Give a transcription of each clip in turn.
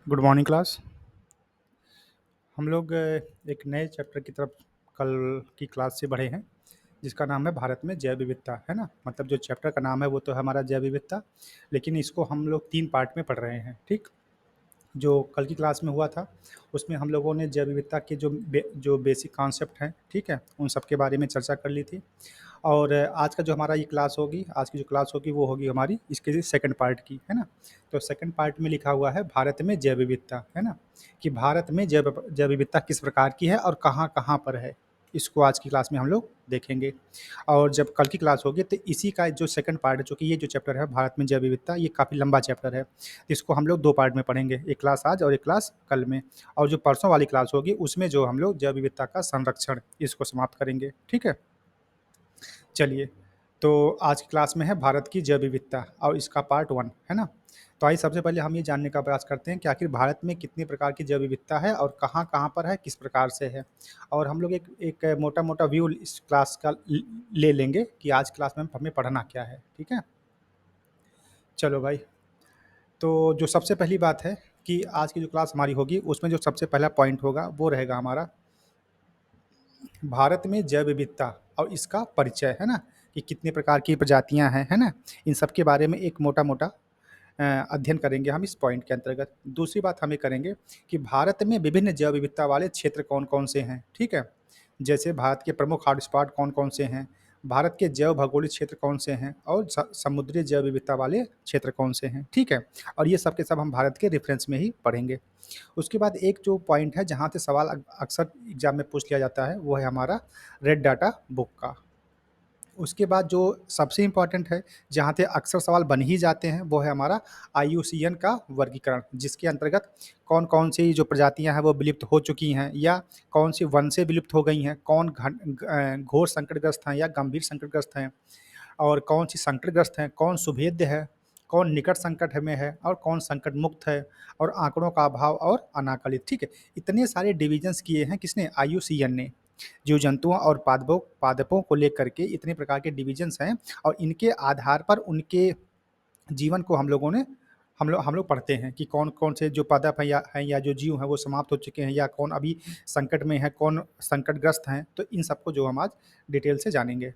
Good morning class. हम लोग एक नए चैप्टर की तरफ कल की क्लास से बढ़े हैं, जिसका नाम है भारत में जैव विविधता, है ना। मतलब जो चैप्टर का नाम है वो तो है हमारा जैव विविधता, लेकिन इसको हम लोग 3 पार्ट में पढ़ रहे हैं, ठीक। जो कल की क्लास में हुआ था, उसमें हम लोगों ने जैव विविधता के जो बेसिक कॉन्सेप्ट हैं, ठीक है, उन सब के बारे में चर्चा कर ली थी। और आज का जो हमारा ये क्लास होगी, आज की जो क्लास होगी वो होगी हमारी इसके सेकंड पार्ट की, है ना। तो सेकंड पार्ट में लिखा हुआ है भारत में जैव विविधता, है ना, कि भारत में जैव जैव विविधता किस प्रकार की है और कहाँ कहाँ पर है। इसको आज की क्लास में हम लोग देखेंगे। और जब कल की क्लास होगी तो इसी का जो सेकंड पार्ट है, जो कि ये जो चैप्टर है भारत में जैव विविधता, ये काफ़ी लंबा चैप्टर है। इसको हम लोग 2 पार्ट में पढ़ेंगे, एक क्लास आज और एक क्लास कल में। और जो परसों वाली क्लास होगी उसमें जो हम लोग जैव विविधता का संरक्षण, इसको समाप्त करेंगे, ठीक है। चलिए, तो आज की क्लास में है भारत की जैव विविधता और इसका पार्ट 1, है ना। तो आइए सबसे पहले हम ये जानने का प्रयास करते हैं कि आखिर भारत में कितने प्रकार की जैव विविधता है और कहाँ-कहाँ पर है, किस प्रकार से है। और हम लोग एक एक मोटा-मोटा व्यू इस क्लास का ले लेंगे कि आज क्लास में हमें पढ़ना क्या है, ठीक है। चलो भाई, तो जो सबसे पहली बात है कि आज की जो क्लास हमारी होगी उसमें जो सबसे पहला पॉइंट होगा वो रहेगा हमारा भारत में जैव विविधता और इसका परिचय, है ना, कि कितने प्रकार की प्रजातियां हैं, है ना। इन सब के बारे में एक मोटा-मोटा अध्ययन करेंगे हम इस पॉइंट के अंतर्गत। दूसरी बात हमें करेंगे कि भारत में विभिन्न जैव विविधता वाले क्षेत्र कौन-कौन से हैं, ठीक है। जैसे भारत के प्रमुख हॉटस्पॉट कौन-कौन से हैं, भारत के जैव भौगोलिक क्षेत्र कौन से हैं और समुद्री जैव विविधता वाले क्षेत्र कौन से हैं, ठीक है। और ये सब के सब हम भारत के रेफरेंस में ही पढ़ेंगे। उसके बाद एक जो पॉइंट है जहाँ से सवाल अक्सर एग्जाम में पूछ लिया जाता है वो है हमारा रेड डाटा बुक का। उसके बाद जो सबसे इम्पोर्टेंट है, जहाँ से अक्सर सवाल बन ही जाते हैं, वो है हमारा आईयूसीएन का वर्गीकरण, जिसके अंतर्गत कौन-कौन सी जो प्रजातियाँ हैं वो विलुप्त हो चुकी हैं या कौन सी वन से विलुप्त हो गई हैं, कौन घोर संकटग्रस्त हैं या गंभीर संकटग्रस्त हैं और कौन सी संकटग्रस्त हैं, कौन सुभेद्य है, कौन निकट संकट में है और कौन संकट मुक्त है और आंकड़ों का अभाव और अनाकलित, ठीक है। इतने सारे डिविजन्स किए हैं किसने? आईयूसीएन ने। जीव जंतुओं और पादपों को लेकर के इतने प्रकार के डिविजन्स हैं और इनके आधार पर उनके जीवन को हम लोग पढ़ते हैं कि कौन-कौन से जो पादप हैं या जो जीव हैं वो समाप्त हो चुके हैं या कौन अभी संकट में है, कौन संकटग्रस्त हैं। तो इन सबको जो हम आज डिटेल से जानेंगे।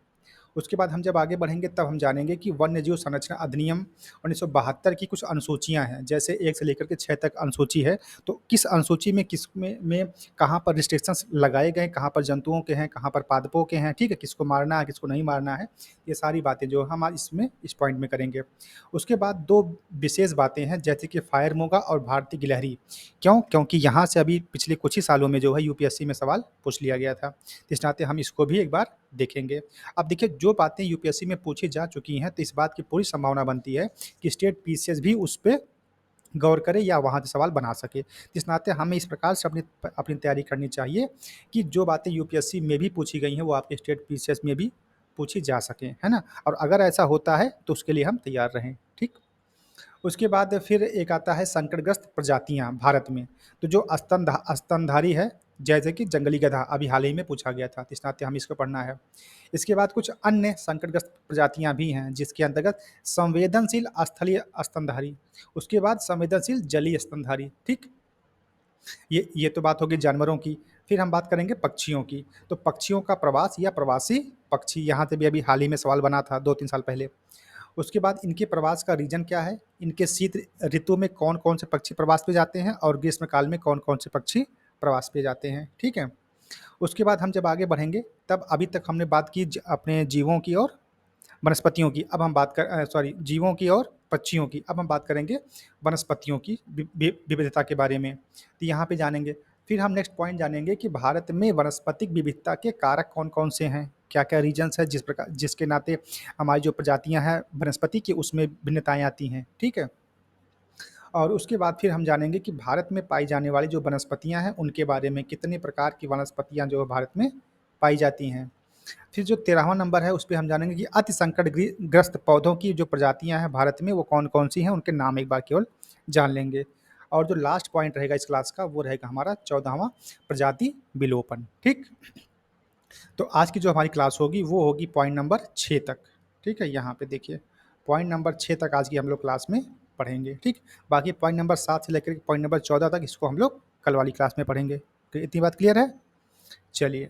उसके बाद हम जब आगे बढ़ेंगे तब हम जानेंगे कि वन्यजीव संरक्षण अधिनियम 1972 की कुछ अनुसूचियाँ हैं, जैसे 1 से लेकर के 6 तक अनुसूची है। तो किस अनुसूची में किस में कहाँ पर रिस्ट्रिक्शंस लगाए गए, कहाँ पर जंतुओं के हैं, कहाँ पर पादपों के हैं, ठीक है? किसको मारना है, किसको नहीं मारना है, ये सारी बातें जो हम आज इसमें इस पॉइंट में करेंगे। उसके बाद 2 विशेष बातें हैं जैसे कि फायर मोगा और भारतीय गिलहरी। क्यों? क्योंकि यहाँ से अभी पिछले कुछ ही सालों में जो है यूपीएससी में सवाल पूछ लिया गया था। इस नाते हम इसको भी एक बार देखेंगे। अब देखिए, जो बातें यूपीएससी में पूछी जा चुकी हैं तो इस बात की पूरी संभावना बनती है कि स्टेट पीसीएस भी उस पे गौर करे या वहाँ से सवाल बना सके। इस नाते हमें इस प्रकार से अपनी अपनी तैयारी करनी चाहिए कि जो बातें यूपीएससी में भी पूछी गई हैं वो आपके स्टेट पीसीएस में भी पूछी जा सकें, है ना? और अगर ऐसा होता है तो उसके लिए हम तैयार रहें, ठीक? उसके बाद फिर एक आता है संकटग्रस्त प्रजातियाँ भारत में। तो जो स्तनधारी है, जैसे कि जंगली गधा, अभी हाल ही में पूछा गया था, तो इस नाते हमें इसको पढ़ना है। इसके बाद कुछ अन्य संकटग्रस्त प्रजातियाँ भी हैं, जिसके अंतर्गत संवेदनशील स्थलीय स्तनधारी, उसके बाद संवेदनशील जलीय स्तनधारी, ठीक? ये तो बात होगी जानवरों की। फिर हम बात करेंगे पक्षियों की। तो पक्षियों का प्रवास या प्रवासी पक्षी, यहाँ से भी अभी हाल ही में सवाल बना था 2-3 साल पहले। उसके बाद इनके प्रवास का रीजन क्या है? इनके शीत ऋतु में कौन-कौन से पक्षी प्रवास पे जाते हैं और ग्रीष्मकाल में कौन-कौन से पक्षी प्रवास पे जाते हैं, ठीक है? उसके बाद हम जब आगे बढ़ेंगे तब अभी तक हमने बात की अपने जीवों की और वनस्पतियों की। अब हम बात सॉरी, जीवों की और पक्षियों की। अब हम बात करेंगे वनस्पतियों की विविधता के बारे में। तो यहाँ पे जानेंगे। फिर हम नेक्स्ट पॉइंट जानेंगे कि भारत में वानस्पतिक विविधता के कारक कौन-कौन से हैं? क्या-क्या रीजन्स हैं जिसके नाते हमारी जो प्रजातियाँ हैं वनस्पति की उसमें भिन्नताएँ आती हैं, ठीक है? और उसके बाद फिर हम जानेंगे कि भारत में पाई जाने वाली जो वनस्पतियाँ हैं उनके बारे में, कितने प्रकार की वनस्पतियाँ जो है भारत में पाई जाती हैं। फिर जो 13वां नंबर है उस पे हम जानेंगे कि अति संकट ग्रस्त पौधों की जो प्रजातियां हैं भारत में वो कौन-कौन सी हैं, उनके नाम एक बार केवल जान लेंगे। और जो लास्ट पॉइंट रहेगा इस क्लास का वो रहेगा हमारा 14वां प्रजाति विलोपन, ठीक? तो आज की जो हमारी क्लास होगी वो होगी पॉइंट नंबर 6 तक, ठीक है? यहाँ पे देखिए, पॉइंट नंबर 6 तक आज की हम लोग क्लास में पढ़ेंगे, ठीक। बाकी पॉइंट नंबर 7 से लेकर पॉइंट नंबर 14 तक इसको हम लोग कल वाली क्लास में पढ़ेंगे। तो इतनी बात क्लियर है? चलिए।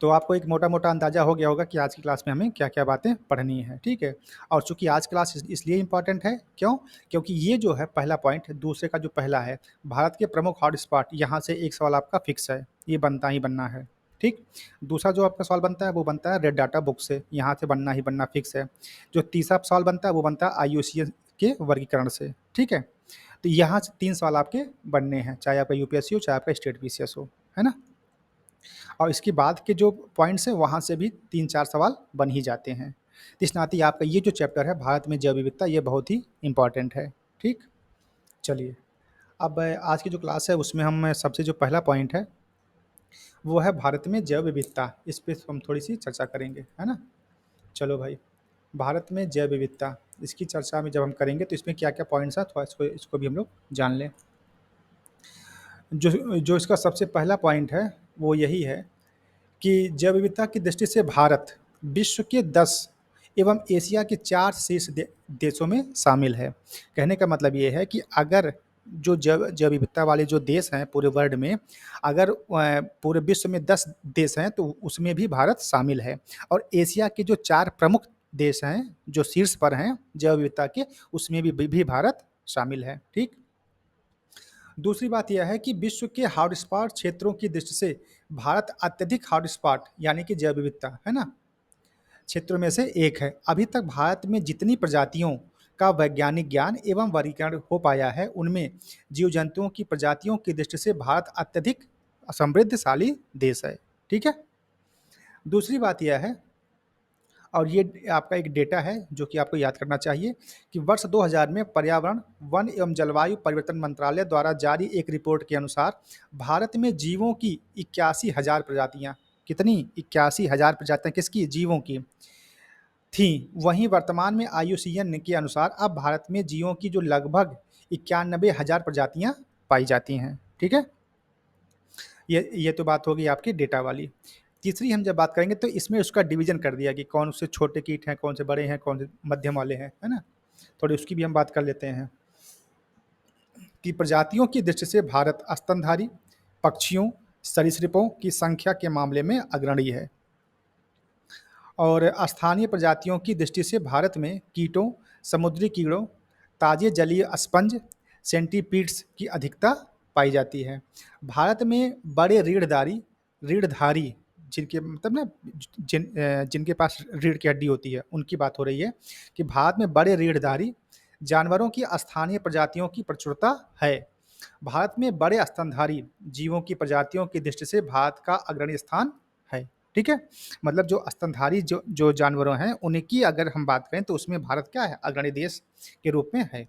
तो आपको एक मोटा-मोटा अंदाज़ा हो गया होगा कि आज की क्लास में हमें क्या-क्या बातें पढ़नी है, ठीक है? और चूँकि आज क्लास इसलिए इम्पोर्टेंट है, क्यों? क्योंकि ये जो है पहला पॉइंट, दूसरे का जो पहला है, भारत के प्रमुख हॉटस्पॉट, यहाँ से एक सवाल आपका फिक्स है, ये बनता ही बनना है, ठीक? दूसरा जो आपका सवाल बनता है, वो बनता है रेड डाटा बुक से, यहाँ से बनना ही बनना फिक्स है। जो तीसरा सवाल बनता है, वो बनता है आईयूसीएन के वर्गीकरण से, ठीक है? तो यहाँ से 3 सवाल आपके बनने हैं, चाहे आपका यूपीएससी हो, चाहे आपका स्टेट बीसीएस हो, है ना? और इसके बाद के जो पॉइंट्स हैं वहाँ से भी 3-4 सवाल बन ही जाते हैं। इस नाते आपका ये जो चैप्टर है भारत में जैव विविधता, ये बहुत ही इम्पॉर्टेंट है, ठीक? चलिए, अब आज की जो क्लास है उसमें हम सबसे जो पहला पॉइंट है वो है भारत में जैव विविधता। इस पे हम थोड़ी-सी चर्चा करेंगे, है ना? चलो भाई, भारत में जैव विविधता, इसकी चर्चा में जब हम करेंगे तो इसमें क्या-क्या पॉइंट्स हैं थोड़ा इसको इसको भी हम लोग जान लें। जो जो इसका सबसे पहला पॉइंट है वो यही है कि जैव विविधता की दृष्टि से भारत विश्व के 10 एवं एशिया के 4 शीर्ष देशों में शामिल है। कहने का मतलब ये है कि अगर जो जैव जैव विविधता वाले जो देश हैं पूरे वर्ल्ड में, अगर पूरे विश्व में 10 देश हैं तो उसमें भी भारत शामिल है। और एशिया के जो 4 प्रमुख देश हैं, जो शीर्ष पर हैं जैव विविधता के, उसमें भी भारत शामिल है, ठीक? दूसरी बात यह है कि विश्व के हॉटस्पॉट क्षेत्रों की दृष्टि से भारत अत्यधिक हॉटस्पॉट यानी कि जैव विविधता, है ना, क्षेत्रों में से एक है। अभी तक भारत में जितनी प्रजातियों का वैज्ञानिक ज्ञान एवं वर्गीकरण हो पाया है, उनमें जीव जंतुओं की प्रजातियों की दृष्टि से भारत अत्यधिक समृद्धशाली देश है, ठीक है। दूसरी बात यह है, और ये आपका एक डेटा है जो कि आपको याद करना चाहिए, कि वर्ष 2000 में पर्यावरण, वन एवं जलवायु परिवर्तन मंत्रालय द्वारा जारी एक रिपोर्ट के अनुसार भारत में जीवों की 81,000 प्रजातियां, कितनी? 81,000 प्रजातियां किसकी? जीवों की थी। वहीं वर्तमान में आईयूसीएन के अनुसार अब भारत में जीवों की जो लगभग 91,000 प्रजातियां पाई जाती हैं, ठीक है। ये तो बात होगी आपकी डेटा वाली। तीसरी हम जब बात करेंगे तो इसमें उसका डिवीज़न कर दिया कि कौन से छोटे कीट हैं, कौन से बड़े हैं, कौन से मध्यम वाले हैं, है ना? थोड़ी उसकी भी हम बात कर लेते हैं कि प्रजातियों की दृष्टि से भारत स्तनधारी पक्षियों, सरीसृपों की संख्या के मामले में अग्रणी है। और स्थानीय प्रजातियों की दृष्टि से भारत में कीटों, समुद्री कीड़ों, ताजे जलीय स्पंज, सेंटीपीड्स की अधिकता पाई जाती है। भारत में बड़े रीढ़धारी जिनके मतलब ना जिनके पास रीढ़ की हड्डी होती है, उनकी बात हो रही है कि भारत में बड़े रीढ़धारी जानवरों की स्थानीय प्रजातियों की प्रचुरता है। भारत में बड़े स्तनधारी जीवों की प्रजातियों की दृष्टि से भारत का अग्रणी स्थान है, ठीक है। मतलब जो स्तनधारी जो जो जानवरों हैं उनकी अगर हम बात करें तो उसमें भारत क्या है? अग्रणी देश के रूप में है।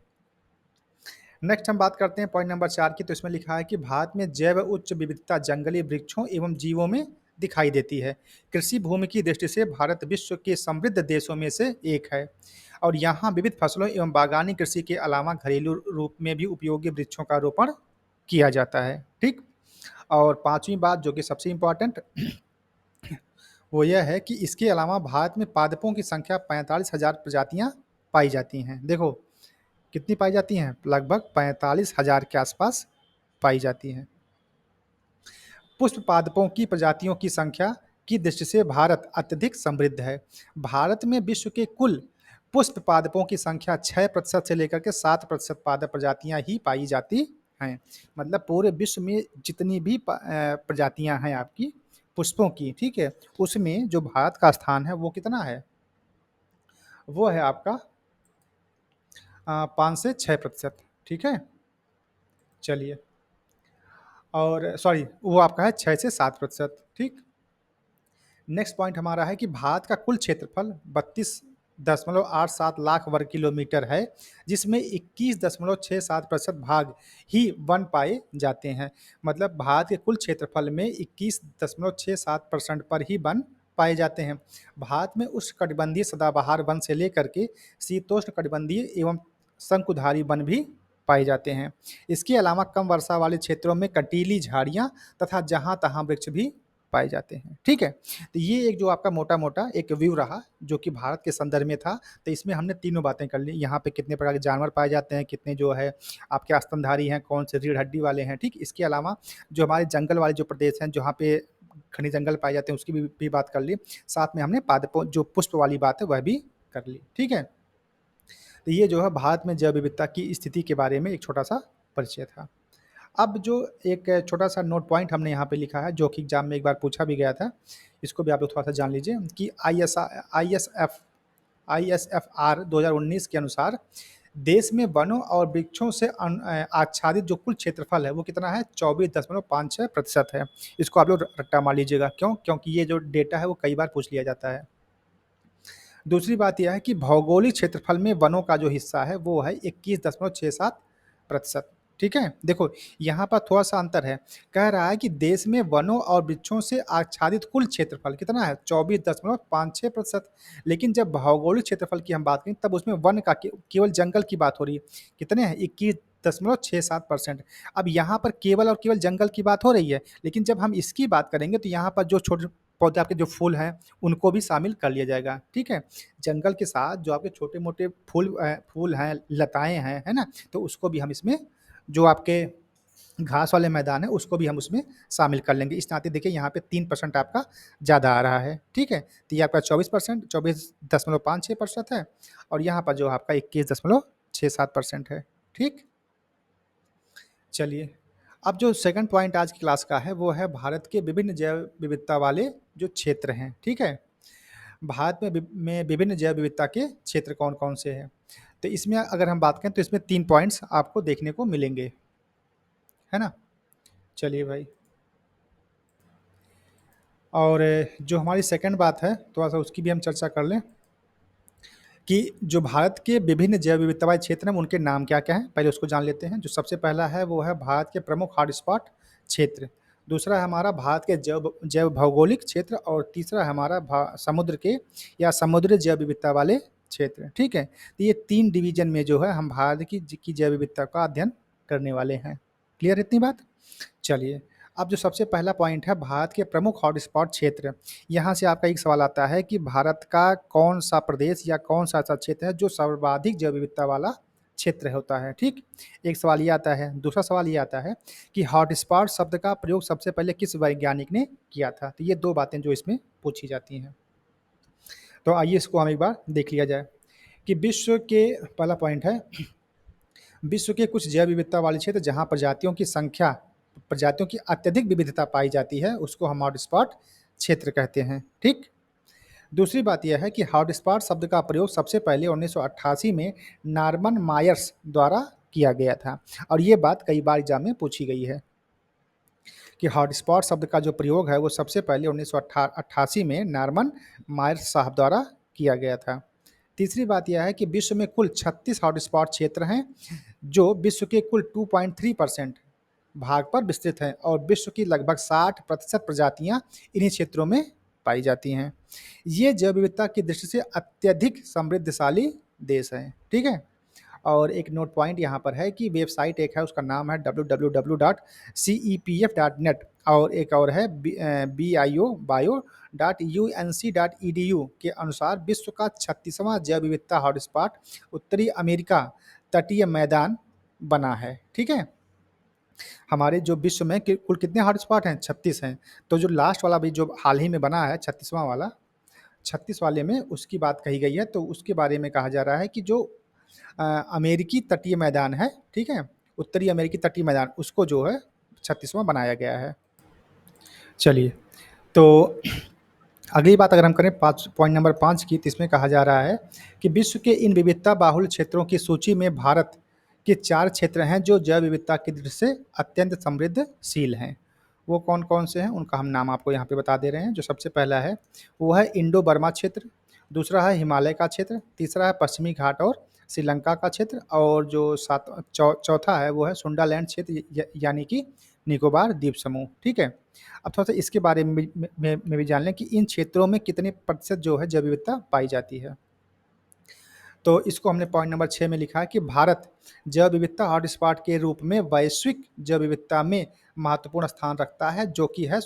नेक्स्ट हम बात करते हैं पॉइंट नंबर 4 की, तो इसमें लिखा है कि भारत में जैव उच्च विविधता जंगली वृक्षों एवं जीवों में दिखाई देती है। कृषि भूमि की दृष्टि से भारत विश्व के समृद्ध देशों में से एक है और यहाँ विविध फसलों एवं बागानी कृषि के अलावा घरेलू रूप में भी उपयोगी वृक्षों का रोपण किया जाता है, ठीक। और पांचवी बात जो कि सबसे इम्पोर्टेंट वो यह है कि इसके अलावा भारत में पादपों की संख्या 45,000 प्रजातियां पाई जाती हैं। देखो कितनी पाई जाती हैं? लगभग 45,000 के आसपास पाई जाती हैं। पुष्प पादपों की प्रजातियों की संख्या की दृष्टि से भारत अत्यधिक समृद्ध है। भारत में विश्व के कुल पुष्प पादपों की संख्या 6% से लेकर के 7% पादप प्रजातियां ही पाई जाती हैं। मतलब पूरे विश्व में जितनी भी प्रजातियां हैं आपकी पुष्पों की, ठीक है, उसमें जो भारत का स्थान है वो कितना है? वो है आपका 5 से 6%, ठीक है। चलिए, और सॉरी वो आपका है 6 से 7%, ठीक। नेक्स्ट पॉइंट हमारा है कि भारत का कुल क्षेत्रफल 32.87 लाख वर्ग किलोमीटर है, जिसमें 21.67% भाग ही वन पाए जाते हैं। मतलब भारत के कुल क्षेत्रफल में 21.67% पर ही वन पाए जाते हैं। भारत में उष्णकटिबंधीय सदाबहार वन से लेकर के शीतोष्ण कटिबंधीय एवं शंकुधारी वन भी पाए जाते हैं। इसके अलावा कम वर्षा वाले क्षेत्रों में कटीली झाड़ियाँ तथा जहाँ तहाँ वृक्ष भी पाए जाते हैं, ठीक है? तो ये एक जो आपका मोटा-मोटा एक व्यू रहा, जो कि भारत के संदर्भ में था। तो इसमें हमने तीनों बातें कर ली, यहाँ पे कितने प्रकार के जानवर पाए जाते हैं, कितने जो है आपके स्तनधारी हैं, कौन से रीढ़ हड्डी वाले हैं, ठीक? इसके अलावा जो हमारे जंगल वाले जो प्रदेश हैं, जहाँ पे घने जंगल पाए जाते हैं, उसकी भी बात कर ली। साथ में हमने पादपों जो पुष्प वाली बात है, वह भी कर ली, ठीक है? तो ये जो है भारत में जैव विविधता की स्थिति के बारे में एक छोटा-सा परिचय था। अब जो एक छोटा-सा नोट पॉइंट हमने यहाँ पे लिखा है, जो कि एग्ज़ाम में एक बार पूछा भी गया था, इसको भी आप लोग थोड़ा-सा जान लीजिए कि आईएसएफआर 2019 के अनुसार देश में वनों और वृक्षों से आच्छादित जो कुल क्षेत्रफल है, वो कितना है? 24.56% है। इसको आप लोग रट्टा मार लीजिएगा। क्यों? क्योंकि ये जो डेटा है, वो कई बार पूछ लिया जाता है। दूसरी बात यह है कि भौगोलिक क्षेत्रफल में वनों का जो हिस्सा है वो है 21.67%। ठीक है? देखो यहाँ पर थोड़ा-सा अंतर है। कह रहा है कि देश में वनों और वृक्षों से आच्छादित कुल क्षेत्रफल कितना है? 24.56%। लेकिन जब भौगोलिक क्षेत्रफल की हम बात करें तब उसमें वन का केवल जंगल की बात हो रही है। कितने हैं? 21.67%। अब यहाँ पर केवल और केवल जंगल की बात हो रही है। लेकिन जब हम इसकी बात करेंगे तो यहाँ पर जो छोटे पौधे आपके जो फूल हैं उनको भी शामिल कर लिया जाएगा, ठीक है? जंगल के साथ जो आपके छोटे-मोटे फूल हैं, लताएँ हैं, है ना? तो उसको भी हम इसमें जो आपके घास वाले मैदान है, उसको भी हम उसमें शामिल कर लेंगे। इस नाते देखिए यहाँ पे 3% आपका ज़्यादा आ रहा है, ठीक है? तो ये आपका 24.56% है और यहाँ पर जो आपका 21.67% है, ठीक? चलिए, अब जो सेकंड पॉइंट आज की क्लास का है, वो है भारत के विभिन्न जैव विविधता वाले जो क्षेत्र हैं, ठीक है? भारत में विभिन्न जैव विविधता के क्षेत्र कौन-कौन से हैं? तो इसमें अगर हम बात करें तो इसमें 3 पॉइंट्स आपको देखने को मिलेंगे, है ना? चलिए भाई। और जो हमारी सेकंड बात है, थोड़ा-सा उसकी भी हम चर्चा कर लें कि जो भारत के विभिन्न जैव विविधता वाले क्षेत्र हैं, उनके नाम क्या-क्या हैं? पहले उसको जान लेते हैं। जो सबसे पहला है, वो है भारत के प्रमुख हॉटस्पॉट क्षेत्र। दूसरा है हमारा भारत के जैव जैव भौगोलिक क्षेत्र और तीसरा है हमारा समुद्र के या समुद्री जैव विविधता वाले क्षेत्र, ठीक है? तो ये 3 डिवीज़न में जो है हम भारत की जैव विविधता का अध्ययन करने वाले हैं। क्लियर है इतनी बात? चलिए, अब जो सबसे पहला पॉइंट है भारत के प्रमुख हॉटस्पॉट क्षेत्र। यहाँ से आपका एक सवाल आता है कि भारत का कौन-सा प्रदेश या कौन-सा ऐसा क्षेत्र है जो सर्वाधिक जैव विविधता वाला क्षेत्र होता है, ठीक? एक सवाल ये आता है। दूसरा सवाल ये आता है कि हॉटस्पॉट शब्द का प्रयोग सबसे पहले किस वैज्ञानिक ने किया था? तो ये 2 बातें जो इसमें पूछी जाती हैं। तो आइए इसको हम एक बार देख लिया जाए कि विश्व के पहला पॉइंट है विश्व के कुछ जैव विविधता वाले क्षेत्र जहाँ प्रजातियों की अत्यधिक विविधता पाई जाती है, उसको हम हॉटस्पॉट क्षेत्र कहते हैं, ठीक? दूसरी बात यह है कि हॉटस्पॉट शब्द का प्रयोग सबसे पहले 1988 में नॉर्मन मायर्स द्वारा किया गया था और ये बात कई बार एग्जाम में पूछी गई है कि हॉटस्पॉट शब्द का जो प्रयोग है वो सबसे पहले 1988 में नॉर्मन मायर्स साहब द्वारा किया गया था। तीसरी बात यह है कि विश्व में कुल 36 हॉटस्पॉट क्षेत्र हैं जो विश्व के कुल 2.3% भाग पर विस्तृत हैं और विश्व की लगभग 60% प्रजातियां इन्हीं क्षेत्रों में पाई जाती हैं। ये जैव विविधता की दृष्टि से अत्यधिक समृद्धशाली देश हैं, ठीक है? और एक नोट पॉइंट यहाँ पर है कि वेबसाइट एक है, उसका नाम है www.cepf.net और एक और है bio.unc.edu के अनुसार विश्व का 36वां जैव विविधता हॉटस्पॉट उत्तरी अमेरिका तटीय मैदान बना है, ठीक है? हमारे जो विश्व में कुल कितने हॉटस्पॉट हैं? 36 हैं। तो जो लास्ट वाला भी जो हाल ही में बना है 36वां वाला, 36 वाले में उसकी बात कही गई है, तो उसके बारे में कहा जा रहा है कि जो अमेरिकी तटीय मैदान है, ठीक है? उत्तरी अमेरिकी तटीय मैदान, उसको जो है 36वां बनाया गया है। चलिए, तो अगली बात अगर हम करें 5 पॉइंट नंबर 5 की, तो इसमें कहा जा रहा है कि विश्व के इन विविधता बाहुल क्षेत्रों की सूची में भारत के 4 क्षेत्र हैं जो जैव विविधता की दृष्टि से अत्यंत समृद्धशील हैं। वो कौन-कौन से हैं? उनका हम नाम आपको यहाँ पे बता दे रहे हैं। जो सबसे पहला है, वो है इंडो-बर्मा क्षेत्र, दूसरा है हिमालय का क्षेत्र, तीसरा है पश्चिमी घाट और श्रीलंका का क्षेत्र और जो चौथा है, वो है सुंडालैंड क्षेत्र यानी कि निकोबार द्वीप समूह, ठीक है? अब थोड़ा-सा इसके बारे में भी जान लें कि इन क्षेत्रों में कितने प्रतिशत जो है जैव विविधता पाई जाती है। तो इसको हमने पॉइंट नंबर 6 में लिखा है कि भारत जैव विविधता हॉटस्पॉट के रूप में वैश्विक जैव विविधता में महत्वपूर्ण स्थान रखता है, जो कि है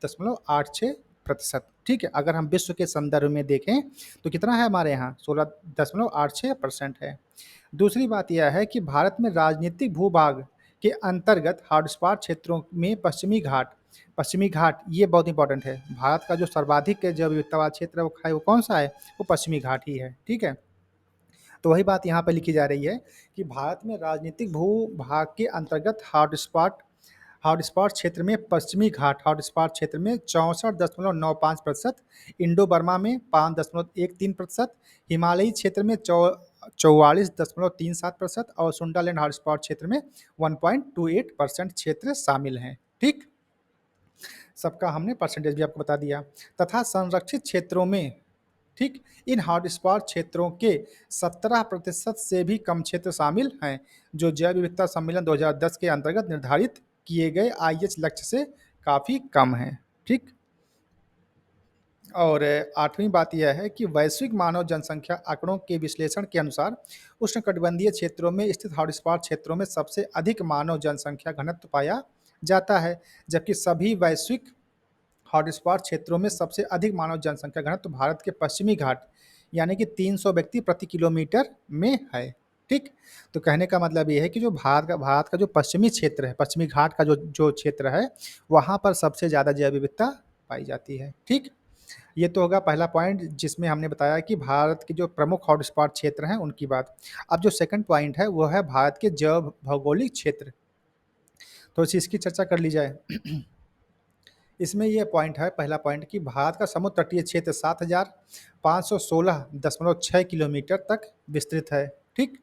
16.86%। ठीक है, अगर हम विश्व के संदर्भ में देखें तो कितना है हमारे यहाँ, 16.86% है। दूसरी बात यह है कि भारत में राजनीतिक भूभाग के अंतर्गत हॉटस्पॉट क्षेत्रों में पश्चिमी घाट ये बहुत इंपॉर्टेंट है। भारत का जो सर्वाधिक जैव विविधता वाला क्षेत्र है वो कौन सा है, वो पश्चिमी घाट ही है। ठीक है, तो वही बात यहाँ पे लिखी जा रही है कि भारत में राजनीतिक भूभाग के अंतर्गत हॉटस्पॉट क्षेत्र में पश्चिमी घाट हॉटस्पॉट क्षेत्र में 64.95%, इंडो बर्मा में 5.13%, हिमालयी क्षेत्र में 44.37% और सुंडालैंड हॉटस्पॉट क्षेत्र में 1.28% क्षेत्र शामिल हैं। ठीक, सबका हमने परसेंटेज भी आपको बता दिया। तथा संरक्षित क्षेत्रों में, ठीक, इन हॉटस्पॉट क्षेत्रों के 17% से भी कम क्षेत्र शामिल हैं, जो जैव विविधता सम्मेलन 2010 के अंतर्गत निर्धारित किए गए आईएच लक्ष्य से काफ़ी कम हैं। ठीक, और आठवीं बात यह है कि वैश्विक मानव जनसंख्या आंकड़ों के विश्लेषण के अनुसार उष्णकटिबंधीय क्षेत्रों में स्थित हॉटस्पॉट क्षेत्रों में सबसे अधिक मानव जनसंख्या घनत्व पाया जाता है, जबकि सभी वैश्विक हॉटस्पॉट क्षेत्रों में सबसे अधिक मानव जनसंख्या घनत्व भारत के पश्चिमी घाट यानी कि 300 व्यक्ति प्रति किलोमीटर में है। ठीक, तो कहने का मतलब ये है कि जो भारत का जो पश्चिमी क्षेत्र है, पश्चिमी घाट का जो जो क्षेत्र है, वहाँ पर सबसे ज़्यादा जैव विविधता पाई जाती है। ठीक, ये तो होगा पहला पॉइंट जिसमें हमने बताया कि भारत के जो प्रमुख हॉटस्पॉट क्षेत्र हैं उनकी बात। अब जो सेकंड पॉइंट है वो है भारत के जैव भौगोलिक क्षेत्र, तो इसकी चर्चा कर ली जाए। इसमें यह पॉइंट है, पहला पॉइंट, कि भारत का समुद्र तटीय क्षेत्र 7,516.6 किलोमीटर तक विस्तृत है। ठीक,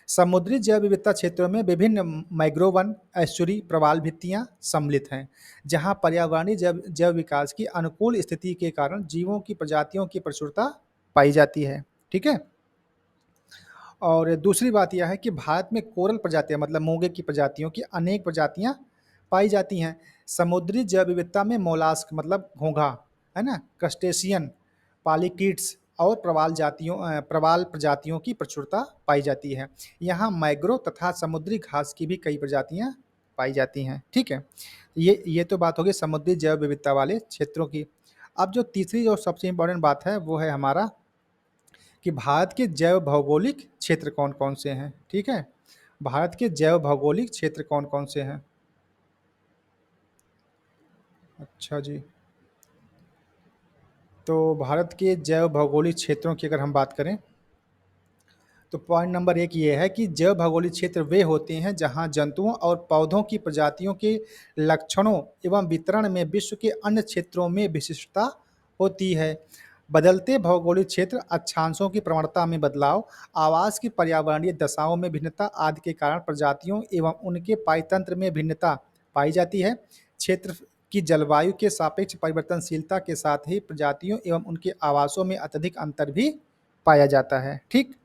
समुद्री जैव विविधता क्षेत्रों में विभिन्न मैंग्रोव वन, एस्चुरी, प्रवाल भित्तियां सम्मिलित हैं, जहां पर्यावरणीय जैव विकास की अनुकूल स्थिति के कारण जीवों की प्रजातियों की प्रचुरता पाई जाती है। ठीक है, और दूसरी बात यह है कि भारत में कोरल प्रजातियां मतलब मोंगे की प्रजातियों की अनेक प्रजातियां पाई जाती हैं। समुद्री जैव विविधता में मोलास्क मतलब घोंघा, है ना, क्रस्टेशियन, पॉलीकीट्स और प्रवाल प्रजातियों की प्रचुरता पाई जाती है। यहाँ मैग्रोव तथा समुद्री घास की भी कई प्रजातियां पाई जाती हैं। ठीक है, ये तो बात होगी समुद्री जैव विविधता वाले क्षेत्रों की। अब जो तीसरी और सबसे इम्पोर्टेंट बात है वो है हमारा कि भारत के जैव भौगोलिक क्षेत्र कौन कौन से हैं। ठीक है, भारत के जैव भौगोलिक क्षेत्र कौन कौन से हैं। अच्छा जी, तो भारत के जैव भौगोलिक क्षेत्रों की अगर हम बात करें तो पॉइंट नंबर एक ये है कि जैव भौगोलिक क्षेत्र वे होते हैं जहां जंतुओं और पौधों की प्रजातियों के लक्षणों एवं वितरण में विश्व के अन्य क्षेत्रों में विशिष्टता होती है। बदलते भौगोलिक क्षेत्र, अक्षांशों की प्रवणता में बदलाव, आवास की पर्यावरणीय दशाओं में भिन्नता आदि के कारण प्रजातियों एवं उनके पायतंत्र में भिन्नता पाई जाती है। क्षेत्र की जलवायु के सापेक्ष परिवर्तनशीलता के साथ ही प्रजातियों एवं उनके आवासों में अत्यधिक अंतर भी पाया जाता है। ठीक,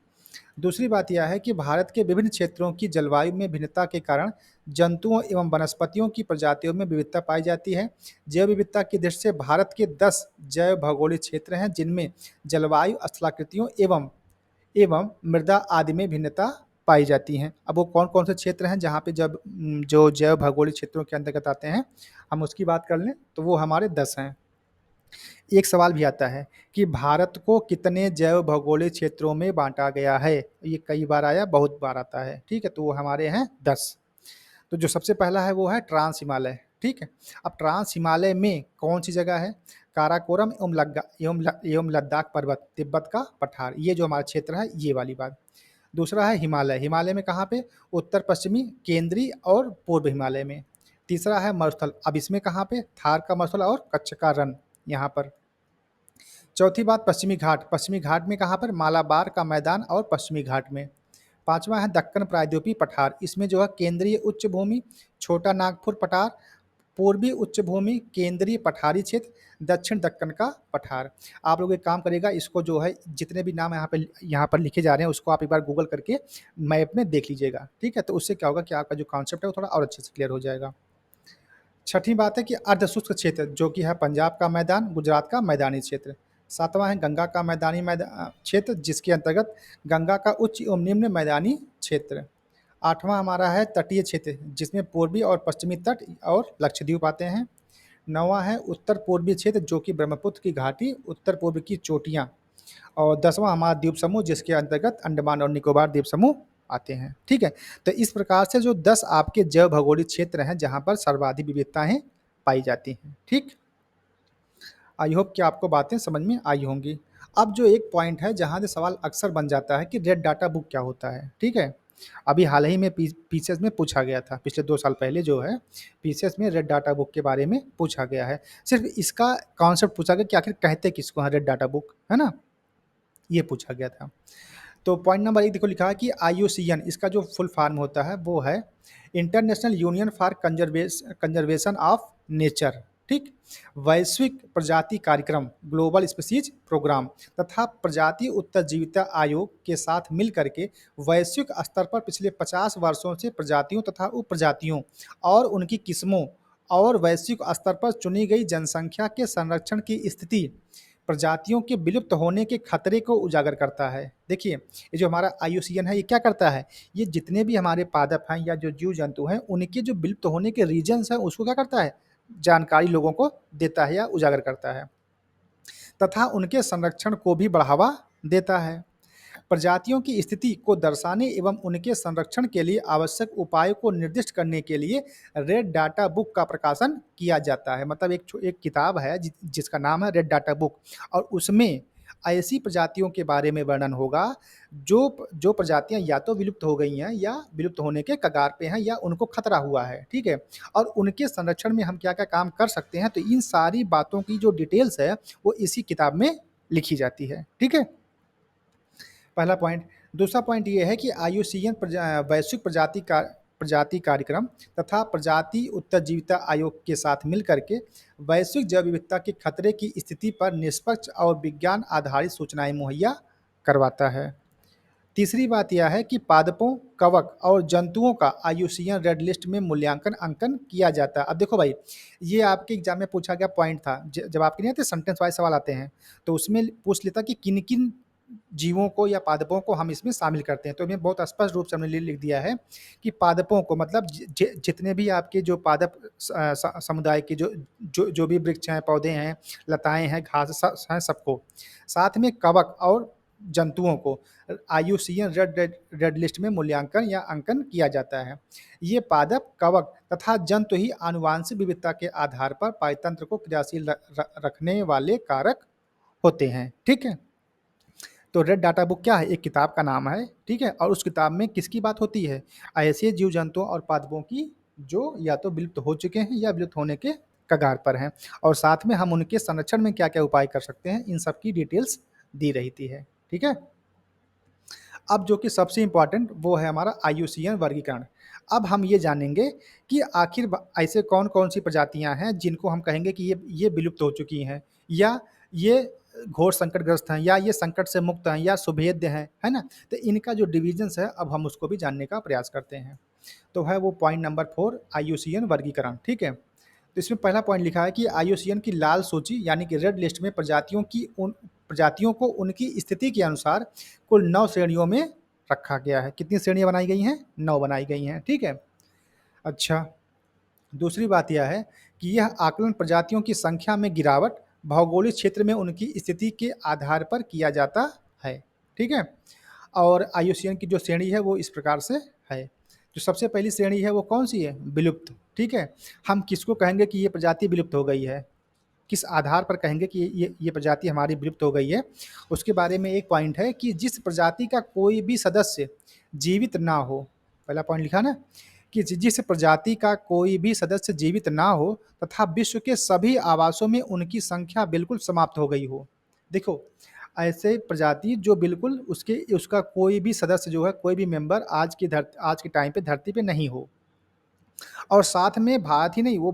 दूसरी बात यह है कि भारत के विभिन्न क्षेत्रों की जलवायु में भिन्नता के कारण जंतुओं एवं वनस्पतियों की प्रजातियों में विविधता पाई जाती है। जैव विविधता की दृष्टि से भारत के 10 जैव भौगोलिक क्षेत्र हैं, जिनमें जलवायु, स्थलाकृतियों एवं मृदा आदि में भिन्नता पाई जाती हैं। अब वो कौन कौन से क्षेत्र हैं जहाँ पे जब जो जैव भौगोलिक क्षेत्रों के अंतर्गत आते हैं, हम उसकी बात कर लें तो वो हमारे 10 हैं। एक सवाल भी आता है कि भारत को कितने जैव भौगोलिक क्षेत्रों में बांटा गया है, ये कई बार आया, बहुत बार आता है। ठीक है, तो वो हमारे हैं 10। तो जो सबसे पहला है वो है ट्रांस हिमालय। ठीक है, अब ट्रांस हिमालय में कौन सी जगह है, काराकोरम एवं लद्दाख पर्वत, तिब्बत का पठार, ये जो हमारा क्षेत्र है, ये वाली बात। दूसरा है हिमालय, हिमालय में कहाँ पे, उत्तर पश्चिमी, केंद्रीय और पूर्व हिमालय में। तीसरा है मरुस्थल, अब इसमें कहाँ पे, थार का मरुस्थल और कच्छ का रण यहाँ पर। चौथी बात पश्चिमी घाट, पश्चिमी घाट में कहाँ पर, मालाबार का मैदान और पश्चिमी घाट में। पांचवा है दक्कन प्रायद्वीपीय पठार, इसमें जो है केंद्रीय उच्च भूमि, छोटा नागपुर पठार, पूर्वी उच्च भूमि, केंद्रीय पठारी क्षेत्र, दक्षिण दक्कन का पठार। आप लोग एक काम करिएगा, इसको जो है जितने भी नाम यहाँ पर लिखे जा रहे हैं उसको आप एक बार गूगल करके मैप में देख लीजिएगा। ठीक है, तो उससे क्या होगा कि आपका जो कॉन्सेप्ट है वो थोड़ा और अच्छे से क्लियर हो जाएगा। छठी बात है कि अर्धशुष्क क्षेत्र, जो कि है पंजाब का मैदान, गुजरात का मैदानी क्षेत्र। सातवां है गंगा का मैदानी क्षेत्र, जिसके अंतर्गत गंगा का उच्च एवं निम्न मैदानी क्षेत्र। आठवां हमारा है तटीय क्षेत्र, जिसमें पूर्वी और पश्चिमी तट और लक्षद्वीप आते हैं। 9वां है उत्तर पूर्वी क्षेत्र जो कि ब्रह्मपुत्र की घाटी, उत्तर पूर्व की चोटियाँ, और 10वां हमारा द्वीप समूह जिसके अंतर्गत अंडमान और निकोबार द्वीप समूह आते हैं। ठीक है? तो इस प्रकार से जो 10 आपके जैव भौगोलिक क्षेत्र हैं जहाँ पर सर्वाधिक विविधताएँ पाई जाती हैं। ठीक? आई होप कि आपको बातें समझ में आई होंगी। अब जो एक पॉइंट है जहाँ से सवाल अक्सर बन जाता है कि रेड डाटा बुक क्या होता है, ठीक है? अभी हाल ही में पीसीएस में पूछा गया था, पिछले 2 साल पहले जो है, पीसीएस में रेड डाटा बुक के बारे में पूछा गया है। सिर्फ़ इसका कॉन्सेप्ट पूछा गया कि आखिर कहते किसको हैं रेड डाटा बुक, है ना? ये पूछा गया था। तो पॉइंट नंबर 1 देखो लिखा है कि आईयूसीएन इसका जो फुल फॉर्म होता है वो है international union for conservation of nature. ठीक? वैश्विक प्रजाति कार्यक्रम ग्लोबल स्पीशीज प्रोग्राम तथा प्रजाति उत्तरजीविता आयोग के साथ मिल करके वैश्विक स्तर पर पिछले 50 वर्षों से प्रजातियों तथा उप प्रजातियों और उनकी किस्मों और वैश्विक स्तर पर चुनी गई जनसंख्या के संरक्षण की स्थिति, प्रजातियों के विलुप्त होने के खतरे को उजागर करता है। देखिए, ये जो हमारा आईयूसीएन है, ये क्या करता है? ये जितने भी हमारे पादप हैं या जो जीव-जंतु हैं, उनके जो विलुप्त होने के रीज़न्स हैं, उसको क्या करता है? जानकारी लोगों को देता है या उजागर करता है तथा उनके संरक्षण को भी बढ़ावा देता है। प्रजातियों की स्थिति को दर्शाने एवं उनके संरक्षण के लिए आवश्यक उपायों को निर्दिष्ट करने के लिए रेड डाटा बुक का प्रकाशन किया जाता है। मतलब एक किताब है जिसका नाम है रेड डाटा बुक, और उसमें ऐसी प्रजातियों के बारे में वर्णन होगा जो जो प्रजातियां या तो विलुप्त हो गई हैं या विलुप्त होने के कगार पे हैं या उनको खतरा हुआ है। ठीक है? और उनके संरक्षण में हम क्या-क्या काम कर सकते हैं, तो इन सारी बातों की जो डिटेल्स है वो इसी किताब में लिखी जाती है। ठीक है? पहला पॉइंट। दूसरा पॉइंट ये है कि आईयूसीएन वैश्विक प्रजाति कार्यक्रम तथा प्रजाति उत्तरजीविता आयोग के साथ मिलकर के वैश्विक जैव विविधता के खतरे की स्थिति पर निष्पक्ष और विज्ञान आधारित सूचनाएं मुहैया करवाता है। तीसरी बात यह है कि पादपों, कवक और जंतुओं का आईयूसीएन रेड लिस्ट में मूल्यांकन अंकन किया जाता है। अब देखो भाई, ये आपके एग्जाम में पूछा गया पॉइंट था। जब आपके नहीं आते सेंटेंस वाइज सवाल आते हैं, तो उसमें पूछ लेता कि किन किन जीवों को या पादपों को हम इसमें शामिल करते हैं। तो इसमें बहुत स्पष्ट रूप से हमने लिख दिया है कि पादपों को मतलब जितने भी आपके जो पादप समुदाय के जो भी वृक्ष हैं, पौधे हैं, लताएं हैं, घास हैं, सबको। साथ में कवक और जंतुओं को आईयूसीएन रेड लिस्ट में मूल्यांकन या अंकन किया जाता है। ये पादप, कवक तथा जंतु ही आनुवांशिक विविधता के आधार पर पायतंत्र को क्रियाशील रखने वाले कारक होते हैं। ठीक है? तो रेड डाटा बुक क्या है? एक किताब का नाम है, ठीक है? और उस किताब में किसकी बात होती है? ऐसे जीव-जंतुओं और पादपों की जो या तो विलुप्त हो चुके हैं या विलुप्त होने के कगार पर हैं, और साथ में हम उनके संरक्षण में क्या-क्या उपाय कर सकते हैं, इन सब की डिटेल्स दी रहती है। ठीक है? अब जो कि सबसे इम्पोर्टेंट वो है हमारा आईयूसीएन वर्गीकरण। अब हम ये जानेंगे कि आखिर ऐसे कौन-कौन सी प्रजातियाँ हैं जिनको हम कहेंगे कि ये विलुप्त हो चुकी हैं, या ये घोर संकटग्रस्त हैं, या ये संकट से मुक्त हैं, या सुभेद्य हैं, है ना? तो इनका जो डिविजन्स है अब हम उसको भी जानने का प्रयास करते हैं। तो है वो पॉइंट नंबर 4 आईयूसीएन वर्गीकरण, ठीक है? तो इसमें पहला पॉइंट लिखा है कि आईयूसीएन की लाल सूची यानी कि रेड लिस्ट में प्रजातियों को उनकी स्थिति के अनुसार कुल 9 श्रेणियों में रखा गया है। कितनी श्रेणियाँ बनाई गई हैं? 9 बनाई गई हैं, ठीक है? अच्छा, दूसरी बात यह है कि यह आकलन प्रजातियों की संख्या में गिरावट, भौगोलिक क्षेत्र में उनकी स्थिति के आधार पर किया जाता है, ठीक है? और आईयूसीएन की जो श्रेणी है वो इस प्रकार से है। जो सबसे पहली श्रेणी है वो कौन-सी है? विलुप्त, ठीक है? हम किसको कहेंगे कि ये प्रजाति विलुप्त हो गई है? किस आधार पर कहेंगे कि ये प्रजाति हमारी विलुप्त हो गई है? उसके बारे में एक पॉइंट है कि जिस प्रजाति का कोई भी सदस्य जीवित ना हो, पहला पॉइंट लिखा ना कि जिस प्रजाति का कोई भी सदस्य जीवित ना हो तथा विश्व के सभी आवासों में उनकी संख्या बिल्कुल समाप्त हो गई हो। देखो, ऐसे प्रजाति जो बिल्कुल उसका कोई भी सदस्य जो है, कोई भी मेंबर आज के टाइम पे धरती पे नहीं हो। और साथ में भारत ही नहीं, वो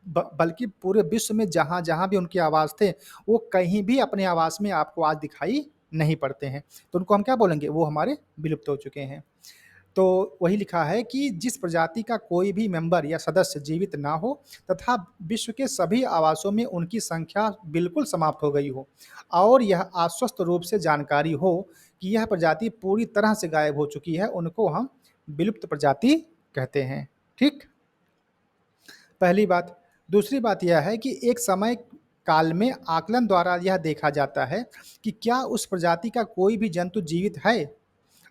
बल्कि पूरे विश्व में जहाँ-जहाँ भी उनके आवास थे, वो कहीं भी अपने आवास में आपको आज दिखाई नहीं पड़ते हैं। तो उनको हम क्या बोलेंगे? वो हमारे विलुप्त हो चुके हैं। तो वही लिखा है कि जिस प्रजाति का कोई भी मेंबर या सदस्य जीवित ना हो तथा विश्व के सभी आवासों में उनकी संख्या बिल्कुल समाप्त हो गई हो, और यह आश्वस्त रूप से जानकारी हो कि यह प्रजाति पूरी तरह से गायब हो चुकी है, उनको हम विलुप्त प्रजाति कहते हैं। ठीक? पहली बात। दूसरी बात यह है कि एक समय काल में आकलन द्वारा यह देखा जाता है कि क्या उस प्रजाति का कोई भी जंतु जीवित है।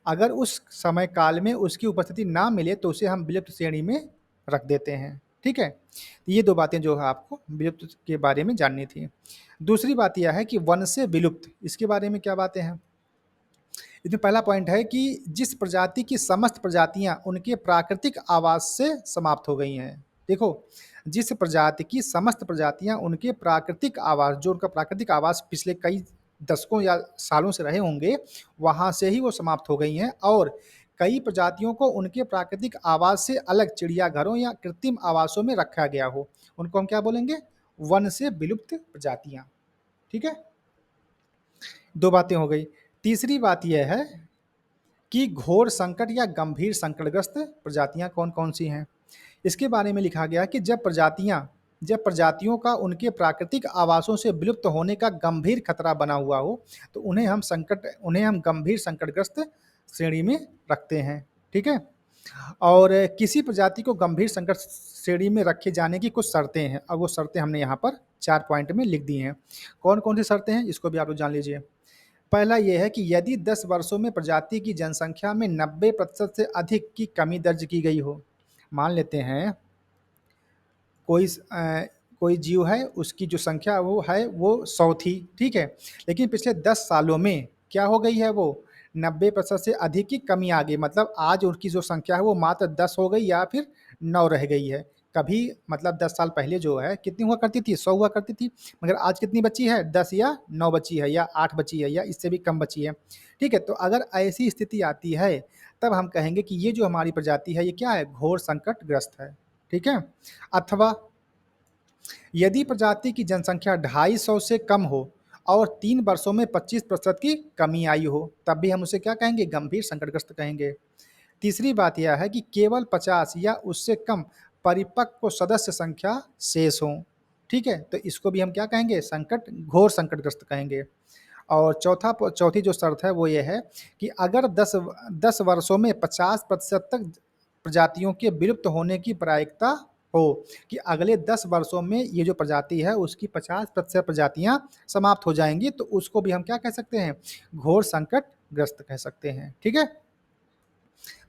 अगर उस समय काल में उसकी उपस्थिति ना मिले तो उसे हम विलुप्त श्रेणी में रख देते हैं। ठीक है, ये दो बातें जो है आपको विलुप्त के बारे में जाननी थी। दूसरी बात यह है कि वन से विलुप्त, इसके बारे में क्या बातें हैं। इसमें पहला पॉइंट है कि जिस प्रजाति की समस्त प्रजातियां उनके प्राकृतिक आवास से समाप्त हो गई हैं। देखो, जिस प्रजाति की समस्त प्रजातियां उनके प्राकृतिक आवास, जो उनका प्राकृतिक आवास पिछले कई दशकों या सालों से रहे होंगे, वहां से ही वो समाप्त हो गई हैं। और कई प्रजातियों को उनके प्राकृतिक आवास से अलग चिड़ियाघरों या कृत्रिम आवासों में रखा गया हो, उनको हम क्या बोलेंगे, वन से विलुप्त प्रजातियां। ठीक है, दो बातें हो गई। तीसरी बात यह है कि घोर संकट या गंभीर संकटग्रस्त प्रजातियां कौन कौन सी हैं। इसके बारे में लिखा गया कि जब प्रजातियों का उनके प्राकृतिक आवासों से विलुप्त होने का गंभीर खतरा बना हुआ हो, तो उन्हें हम गंभीर संकटग्रस्त श्रेणी में रखते हैं। ठीक है, और किसी प्रजाति को गंभीर संकट श्रेणी में रखे जाने की कुछ शर्तें हैं, और वो शर्तें हमने यहाँ पर 4 पॉइंट में लिख दी हैं। कौन कौन सी शर्तें हैं, इसको भी आप लोग जान लीजिए। पहला ये है कि यदि 10 वर्षों में प्रजाति की जनसंख्या में 90% से अधिक की कमी दर्ज की गई हो। मान लेते हैं कोई जीव है, उसकी जो संख्या वो है वो 100 थी। ठीक है, लेकिन पिछले 10 सालों में क्या हो गई है, वो 90% से अधिक की कमी आ गई। मतलब आज उनकी जो संख्या है वो मात्र 10 हो गई या फिर 9 रह गई है। कभी मतलब 10 साल पहले जो है कितनी हुआ करती थी, 100 हुआ करती थी, मगर आज कितनी बची है, 10 या 9 बची है, या 8 बची है, या इससे भी कम बची है। ठीक है, तो अगर ऐसी स्थिति आती है तब हम कहेंगे कि ये जो हमारी प्रजाति है ये क्या है, घोर संकटग्रस्त है। ठीक है, अथवा यदि प्रजाति की जनसंख्या 250 से कम हो और 3 वर्षों में 25% की कमी आई हो, तब भी हम उसे क्या कहेंगे, गंभीर संकटग्रस्त कहेंगे। तीसरी बात यह है कि केवल 50 या उससे कम परिपक्व सदस्य संख्या शेष हो। ठीक है, तो इसको भी हम क्या कहेंगे, घोर संकटग्रस्त कहेंगे। और चौथी जो शर्त है वो ये है कि अगर 10 वर्षों में 50% तक प्रजातियों के विलुप्त होने की प्रायिकता हो, कि अगले 10 वर्षों में ये जो प्रजाति है उसकी 50% प्रजातियां समाप्त हो जाएंगी, तो उसको भी हम क्या कह सकते हैं, घोर संकटग्रस्त कह सकते हैं। ठीक है,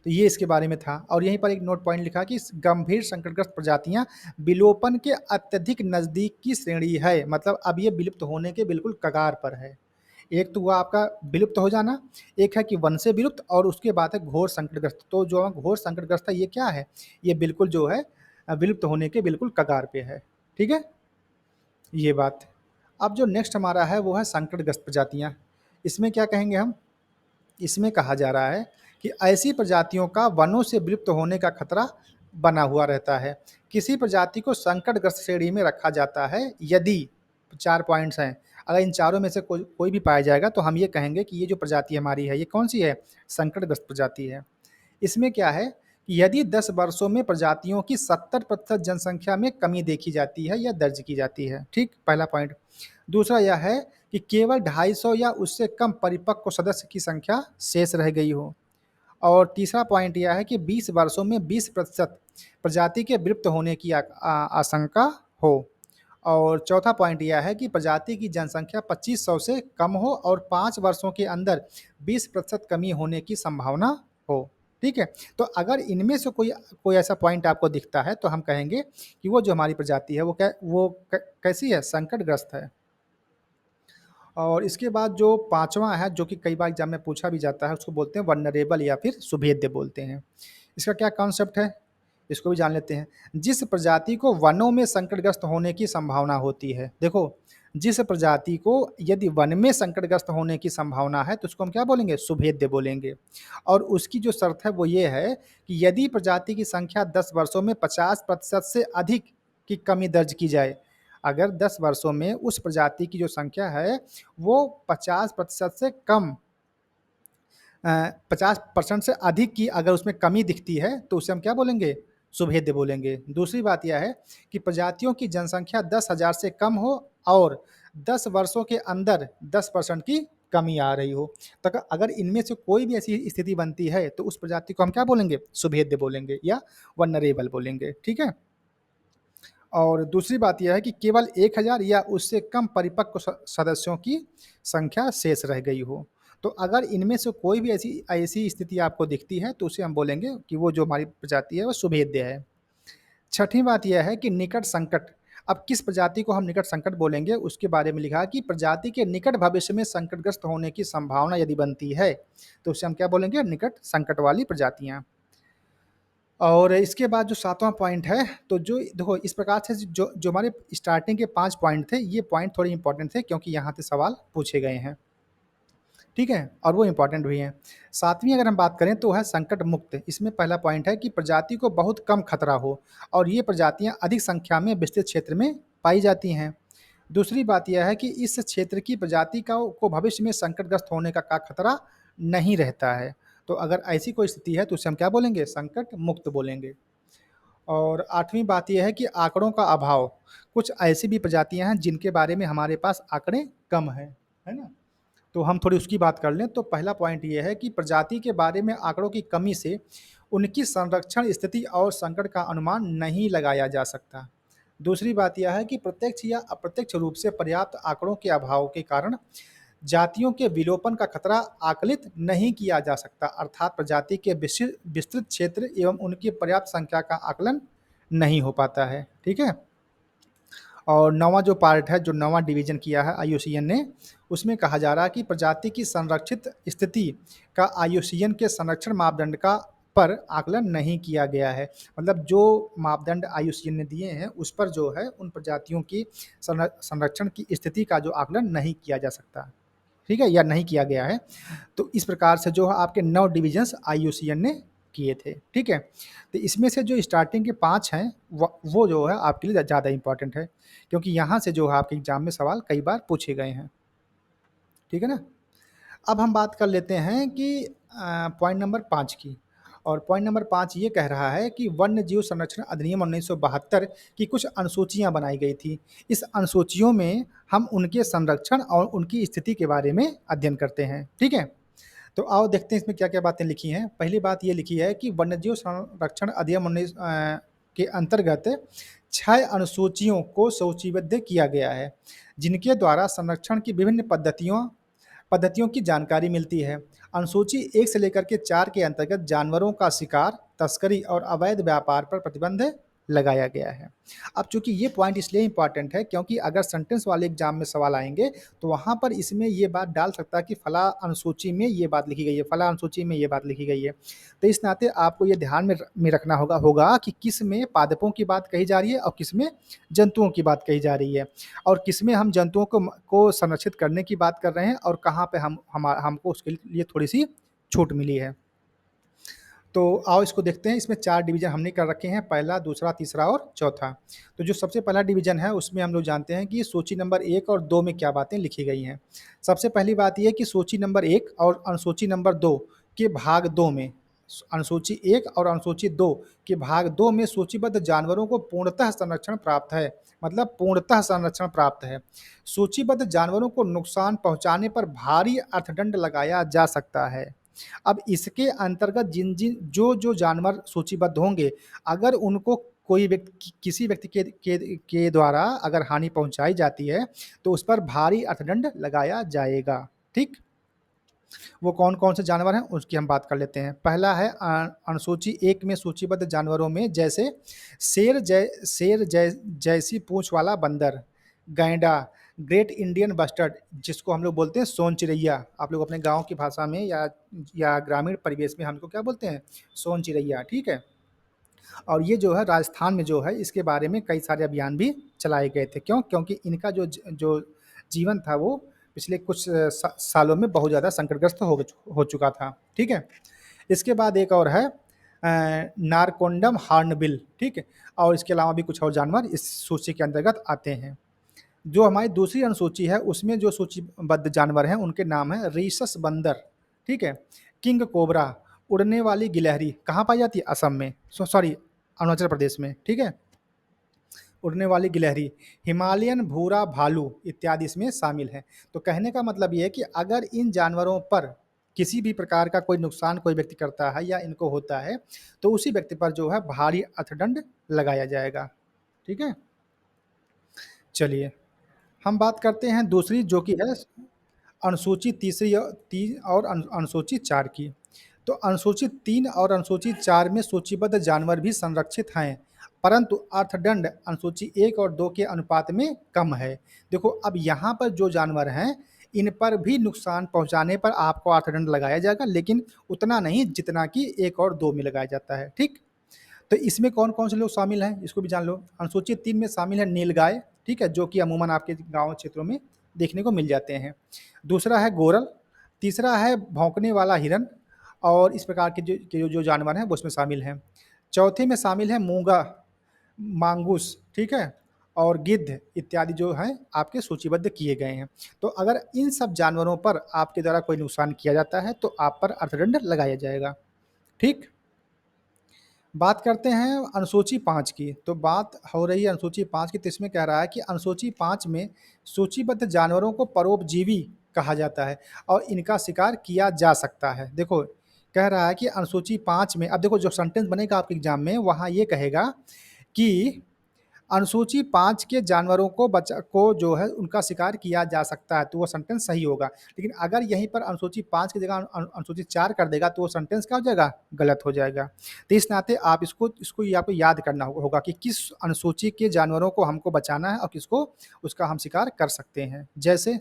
तो ये इसके बारे में था। और यहीं पर एक नोट पॉइंट लिखा कि गंभीर संकटग्रस्त प्रजातियां विलोपन के अत्यधिक नजदीक की श्रेणी है, मतलब अब ये विलुप्त होने के बिल्कुल कगार पर है। एक तो हुआ आपका विलुप्त हो जाना, एक है कि वन से विलुप्त, और उसके बाद है घोर संकटग्रस्त। तो जो घोर संकटग्रस्त है ये क्या है, ये बिल्कुल जो है विलुप्त होने के बिल्कुल कगार पे है। ठीक है, ये बात। अब जो नेक्स्ट हमारा है वो है संकटग्रस्त प्रजातियां। इसमें क्या कहेंगे हम, इसमें कहा जा रहा है कि ऐसी प्रजातियों का वनों से विलुप्त होने का खतरा बना हुआ रहता है। किसी प्रजाति को संकटग्रस्त श्रेणी में रखा जाता है यदि, 4 पॉइंट्स हैं, अगर इन चारों में से कोई भी पाया जाएगा तो हम ये कहेंगे कि ये जो प्रजाति हमारी है ये कौन सी है, संकटग्रस्त प्रजाति है। इसमें क्या है कि यदि 10 वर्षों में प्रजातियों की 70% जनसंख्या में कमी देखी जाती है या दर्ज की जाती है। ठीक, पहला पॉइंट। दूसरा यह है कि केवल 250 या उससे कम परिपक्व सदस्य की संख्या शेष रह गई हो। और तीसरा पॉइंट यह है कि 20 वर्षों में 20% प्रजाति के विलुप्त होने की आशंका हो। और चौथा पॉइंट यह है कि प्रजाति की जनसंख्या 2500 से कम हो और 5 वर्षों के अंदर 20% कमी होने की संभावना हो। ठीक है, तो अगर इनमें से कोई ऐसा पॉइंट आपको दिखता है तो हम कहेंगे कि वो जो हमारी प्रजाति है कैसी है, संकटग्रस्त है। और इसके बाद जो पांचवा है, जो कि कई बार एग्जाम में पूछा भी जाता है, उसको बोलते हैं वल्नरेबल या फिर सुभेद्य बोलते हैं। इसका क्या कॉन्सेप्ट है, इसको भी जान लेते हैं। जिस प्रजाति को वनों में संकटग्रस्त होने की संभावना होती है, देखो, जिस प्रजाति को यदि वन में संकटग्रस्त होने की संभावना है तो उसको हम क्या बोलेंगे, सुभेद्य बोलेंगे। और उसकी जो शर्त है वो ये है कि यदि प्रजाति की संख्या 10 वर्षों में 50% से अधिक की कमी दर्ज की जाए। अगर 10 वर्षों में उस प्रजाति की जो संख्या है वो 50% से कम 50% से अधिक की अगर उसमें कमी दिखती है तो उसे हम क्या बोलेंगे, सुभेद्य बोलेंगे। दूसरी बात यह है कि प्रजातियों की जनसंख्या 10,000 से कम हो और 10 वर्षों के अंदर 10% की कमी आ रही हो। तो अगर इनमें से कोई भी ऐसी स्थिति बनती है तो उस प्रजाति को हम क्या बोलेंगे, सुभेद्य बोलेंगे या वनरेबल बोलेंगे। ठीक है, और दूसरी बात यह है कि केवल 1000 या उससे कम परिपक्व सदस्यों की संख्या शेष रह गई हो। तो अगर इनमें से कोई भी ऐसी ऐसी स्थिति आपको दिखती है तो उसे हम बोलेंगे कि वो जो हमारी प्रजाति है वो सुभेद्य है। छठी बात यह है कि निकट संकट। अब किस प्रजाति को हम निकट संकट बोलेंगे उसके बारे में लिखा है कि प्रजाति के निकट भविष्य में संकटग्रस्त होने की संभावना यदि बनती है तो उसे हम क्या बोलेंगे, निकट संकट वाली प्रजातियां। और इसके बाद जो सातवां पॉइंट है, तो जो देखो इस प्रकार से जो जो हमारे स्टार्टिंग के 5 पॉइंट थे, ये पॉइंट थोड़े इंपॉर्टेंट थे क्योंकि यहाँ से सवाल पूछे गए हैं, ठीक है, और वो इंपॉर्टेंट भी हैं। सातवीं अगर हम बात करें तो है संकट मुक्त। इसमें पहला पॉइंट है कि प्रजाति को बहुत कम खतरा हो और ये प्रजातियां अधिक संख्या में विस्तृत क्षेत्र में पाई जाती हैं। दूसरी बात यह है कि इस क्षेत्र की प्रजाति को भविष्य में संकटग्रस्त होने का खतरा नहीं रहता है। तो अगर ऐसी कोई स्थिति है तो उसे हम क्या बोलेंगे, संकट मुक्त बोलेंगे। और आठवीं बात यह है कि आंकड़ों का अभाव। कुछ ऐसी भी प्रजातियां हैं जिनके बारे में हमारे पास आंकड़े कम हैं, है ना। तो हम थोड़ी उसकी बात कर लें। तो पहला पॉइंट ये है कि प्रजाति के बारे में आंकड़ों की कमी से उनकी संरक्षण स्थिति और संकट का अनुमान नहीं लगाया जा सकता। दूसरी बात यह है कि प्रत्यक्ष या अप्रत्यक्ष रूप से पर्याप्त आंकड़ों के अभाव के कारण जातियों के विलोपन का खतरा आकलित नहीं किया जा सकता, अर्थात प्रजाति के विस्तृत क्षेत्र एवं उनकी पर्याप्त संख्या का आकलन नहीं हो पाता है, ठीक है। और नौवां जो पार्ट है, जो नौवां डिवीजन किया है आईयूसीएन ने, उसमें कहा जा रहा है कि प्रजाति की संरक्षित स्थिति का आईयूसीएन के संरक्षण मापदंड का पर आकलन नहीं किया गया है। मतलब जो मापदंड आईयूसीएन ने दिए हैं उस पर जो है उन प्रजातियों की संरक्षण की स्थिति का जो आकलन नहीं किया जा सकता, ठीक है, या नहीं किया गया है। तो इस प्रकार से जो है आपके 9 डिविजन्स आईयूसीएन ने किए थे, ठीक है। तो इसमें से जो स्टार्टिंग के 5 हैं वो जो है आपके लिए ज़्यादा इंपॉर्टेंट है क्योंकि यहाँ से जो है आपके एग्जाम में सवाल कई बार पूछे गए हैं, ठीक है ना। अब हम बात कर लेते हैं कि पॉइंट नंबर 5 की। और पॉइंट नंबर 5 ये कह रहा है कि वन्य जीव संरक्षण अधिनियम 1972 की कुछ अनुसूचियां बनाई गई थी। इस अनुसूचियों में हम उनके संरक्षण और उनकी स्थिति के बारे में अध्ययन करते हैं, ठीक है। तो आओ देखते हैं इसमें क्या क्या बातें लिखी हैं। पहली बात ये लिखी है कि वन्यजीव संरक्षण अधिनियम 19 के अंतर्गत 6 अनुसूचियों को सूचीबद्ध किया गया है जिनके द्वारा संरक्षण की विभिन्न पद्धतियों की जानकारी मिलती है। अनुसूची 1 से लेकर के 4 के अंतर्गत जानवरों का शिकार, तस्करी और अवैध व्यापार पर प्रतिबंध लगाया गया है। अब चूंकि ये पॉइंट इसलिए इंपॉर्टेंट है क्योंकि अगर सेंटेंस वाले एग्जाम में सवाल आएंगे तो वहां पर इसमें ये बात डाल सकता है कि फला अनुसूची में ये बात लिखी गई है, फला अनुसूची में ये बात लिखी गई है। तो इस नाते आपको ये ध्यान में रखना होगा कि किस में पादपों की बात कही जा रही है और किस में जंतुओं की बात कही जा रही है, और किस में हम जंतुओं को संरक्षित करने की बात कर रहे हैं और कहाँ पे हमको उसके लिए थोड़ी सी छूट मिली है। तो आओ इसको देखते हैं। इसमें 4 डिवीजन हमने कर रखे हैं, पहला, दूसरा, तीसरा और चौथा। तो जो सबसे पहला डिवीजन है उसमें हम लोग जानते हैं कि सूची नंबर 1 और 2 में क्या बातें लिखी गई हैं। सबसे पहली बात यह कि सूची नंबर 1 और अनुसूची नंबर 2 के भाग 2 में, अनुसूची 1 और अनुसूची 2 के भाग 2 में सूचीबद्ध जानवरों को पूर्णतः संरक्षण प्राप्त है। मतलब पूर्णतः संरक्षण प्राप्त है। सूचीबद्ध जानवरों को नुकसान पहुंचाने पर भारी अर्थदंड लगाया जा सकता है। अब इसके अंतर्गत जिन जिन जो जो जानवर सूचीबद्ध होंगे, अगर उनको कोई व्यक्ति किसी व्यक्ति के द्वारा अगर हानि पहुंचाई जाती है तो उस पर भारी अर्थदंड लगाया जाएगा, ठीक। वो कौन कौन से जानवर हैं उसकी हम बात कर लेते हैं। पहला है अनुसूची 1 में सूचीबद्ध जानवरों में जैसे शेर जैसी पूंछ वाला बंदर, गैंडा, ग्रेट इंडियन बस्टर्ड जिसको हम लोग बोलते हैं सोन चिरैया, आप लोग अपने गांव की भाषा में या ग्रामीण परिवेश में हमको क्या बोलते हैं, सोन चिरैया, ठीक है। और ये जो है राजस्थान में जो है इसके बारे में कई सारे अभियान भी चलाए गए थे। क्यों? क्योंकि इनका जो जीवन था वो पिछले कुछ सालों में बहुत ज़्यादा संकटग्रस्त हो चुका था, ठीक है। इसके बाद एक और है नारकोंडम हॉर्नबिल, ठीक है। और इसके अलावा भी कुछ और जानवर इस सूची के अंतर्गत आते हैं। जो हमारी दूसरी अनुसूची है उसमें जो सूचीबद्ध जानवर हैं उनके नाम है रीसस बंदर, ठीक है, किंग कोबरा, उड़ने वाली गिलहरी, कहाँ पाई जाती है, असम में, सॉरी अरुणाचल प्रदेश में, ठीक है, उड़ने वाली गिलहरी, हिमालयन भूरा भालू इत्यादि इसमें शामिल हैं। तो कहने का मतलब ये है कि अगर इन जानवरों पर किसी भी प्रकार का कोई नुकसान कोई व्यक्ति करता है या इनको होता है तो उसी व्यक्ति पर जो है भारी अर्थदंड लगाया जाएगा, ठीक है। चलिए, हम बात करते हैं दूसरी जो कि है अनुसूची तीसरी और अनुसूची 4 की। तो अनुसूची 3 और अनुसूची 4 में सूचीबद्ध जानवर भी संरक्षित हैं, परंतु अर्थदंड अनुसूची 1 और 2 के अनुपात में कम है। देखो, अब यहाँ पर जो जानवर हैं, इन पर भी नुकसान पहुँचाने पर आपको अर्थदंड लगाया जाएगा, लेकिन उतना नहीं जितना कि 1 और 2 में लगाया जाता है, ठीक? तो इसमें कौन-कौन से लोग शामिल हैं, इसको भी जान लो। अनुसूची 3 में शामिल है नीलगाय, ठीक है? जो कि अमूमन आपके गाँव क्षेत्रों में देखने को मिल जाते हैं। दूसरा है गोरल, तीसरा है भौंकने वाला हिरन और इस प्रकार के जो जानवर हैं वो उसमें शामिल हैं। चौथे में शामिल है मूंगा, मांगूस, ठीक है? और गिद्ध इत्यादि जो हैं आपके सूचीबद्ध किए गए हैं। तो अगर इन सब जानवरों पर आपके द्वारा कोई नुकसान किया जाता है तो आप पर अर्थदंड लगाया जाएगा, ठीक? बात करते हैं अनुसूची 5 की, तो बात हो रही है अनुसूची 5 की, तो इसमें कह रहा है कि अनुसूची 5 में सूचीबद्ध जानवरों को परोपजीवी कहा जाता है और इनका शिकार किया जा सकता है। देखो, कह रहा है कि अनुसूची 5 में अब देखो जो सेंटेंस बनेगा आपके एग्जाम में वहाँ ये कहेगा कि अनुसूची 5 के जानवरों को जो है उनका शिकार किया जा सकता है, तो वो सेंटेंस सही होगा। लेकिन अगर यहीं पर अनुसूची 5 की जगह अनुसूची 4 कर देगा तो वो सेंटेंस क्या हो जाएगा? गलत हो जाएगा। तो इस नाते आप इसको ये आपको याद करना होगा कि किस अनुसूची के जानवरों को हमको बचाना है और किसको उसका हम शिकार कर सकते हैं। जैसे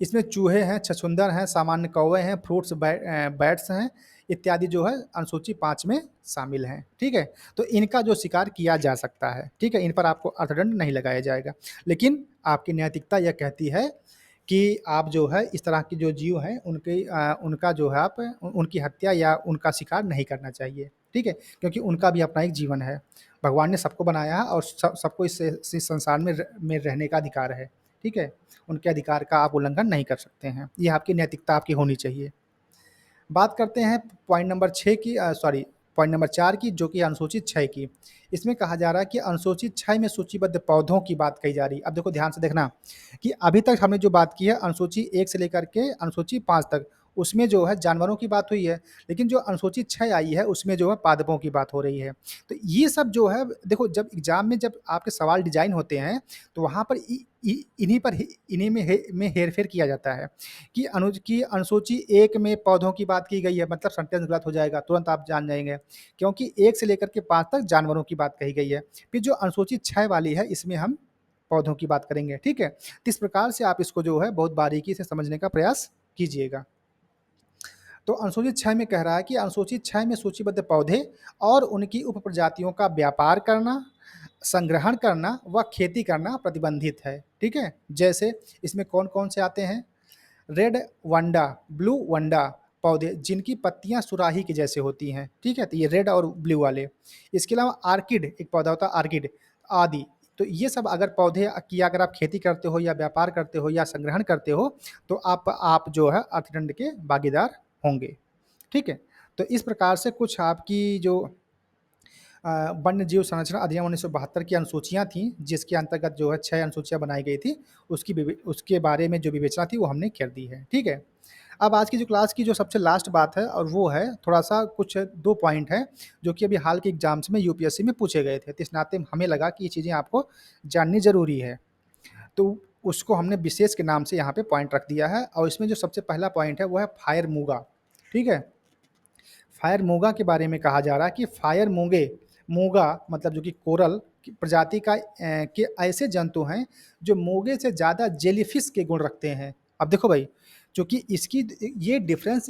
इसमें चूहे हैं, छछूंदर हैं, सामान्य कौवे हैं, फ्रूट्स बैट्स हैं, इत्यादि जो है अनुसूची 5 में शामिल हैं, ठीक है? तो इनका जो शिकार किया जा सकता है, ठीक है? इन पर आपको अर्थदंड नहीं लगाया जाएगा। लेकिन आपकी नैतिकता यह कहती है कि आप जो है इस तरह के जो जीव हैं उनका जो है आप उनकी हत्या या उनका शिकार नहीं करना चाहिए, ठीक है? क्योंकि उनका भी अपना एक जीवन है। भगवान ने सबको बनाया है और सबको इस संसार में रहने का अधिकार है, ठीक है? उनके अधिकार का आप उल्लंघन नहीं कर सकते हैं। ये आपकी नैतिकता आपकी होनी चाहिए। बात करते हैं पॉइंट नंबर 4 की, जो कि अनुसूचित 6 की। इसमें कहा जा रहा है कि अनुसूचित 6 में सूचीबद्ध पौधों की बात कही जा रही है। अब देखो ध्यान से देखना कि अभी तक हमने जो बात की है अनुसूची 1 से लेकर के अनुसूची 5 तक, उसमें जो है जानवरों की बात हुई है, लेकिन जो अनुसूची 6 आई है उसमें जो है पादपों की बात हो रही है। तो ये सब जो है देखो, जब एग्ज़ाम में जब आपके सवाल डिज़ाइन होते हैं, तो वहाँ पर इ इ इन्हीं पर ही इन्हीं में हेर-फेर किया जाता है कि अनुसूची 1 में पौधों की बात की गई है, मतलब सेंटेंस गलत हो जाएगा, तुरंत आप जान जाएँगे। क्योंकि 1 से लेकर के 5 तक जानवरों की बात कही गई है। फिर जो अनुसूची 6 वाली है, इसमें हम पौधों की बात करेंगे, ठीक है? तो इस प्रकार से आप इसको जो है बहुत बारीकी से समझने का प्रयास कीजिएगा। तो अनुसूचित 6 में कह रहा है कि अनुसूचित 6 में सूचीबद्ध पौधे और उनकी उपप्रजातियों का व्यापार करना, संग्रहण करना व खेती करना प्रतिबंधित है, ठीक है? जैसे इसमें कौन-कौन से आते हैं? रेड वंडा, ब्लू वंडा पौधे जिनकी पत्तियाँ सुराही के जैसे होती हैं, ठीक है? तो ये रेड और ब्लू वाले। इसके अलावा आर्किड, एक पौधा होता है आर्किड आदि। तो ये सब अगर पौधे की अगर आप खेती करते हो या व्यापार करते हो या संग्रहण करते हो, तो आप जो है अर्थदंड के भागीदार होंगे, ठीक है? तो इस प्रकार से कुछ आपकी जो वन्य जीव संरक्षण अधिनियम 1972 की अनुसूचियाँ थीं, जिसके अंतर्गत जो है 6 अनुसूचियाँ बनाई गई थी, उसके बारे में जो विवेचना थी वो हमने कर दी है, ठीक है? अब आज की जो क्लास की जो सबसे लास्ट बात है और वो है थोड़ा-सा कुछ 2 पॉइंट हैं, जो कि अभी हाल के एग्ज़ाम्स में यूपीएससी में पूछे गए थे। तो इस नाते हमें लगा कि ये चीज़ें आपको जाननी ज़रूरी है। तो उसको हमने विशेष के नाम से यहाँ पे पॉइंट रख दिया है और इसमें जो सबसे पहला पॉइंट है वो है फायर मूंगा, ठीक है? फायर मूंगा के बारे में कहा जा रहा है कि फायर मूंगा मतलब जो कि कोरल की प्रजाति के ऐसे जंतु हैं जो मूंगे से ज़्यादा जेलीफिश के गुण रखते हैं। अब देखो भाई, चूँकि इसकी ये डिफ़रेंस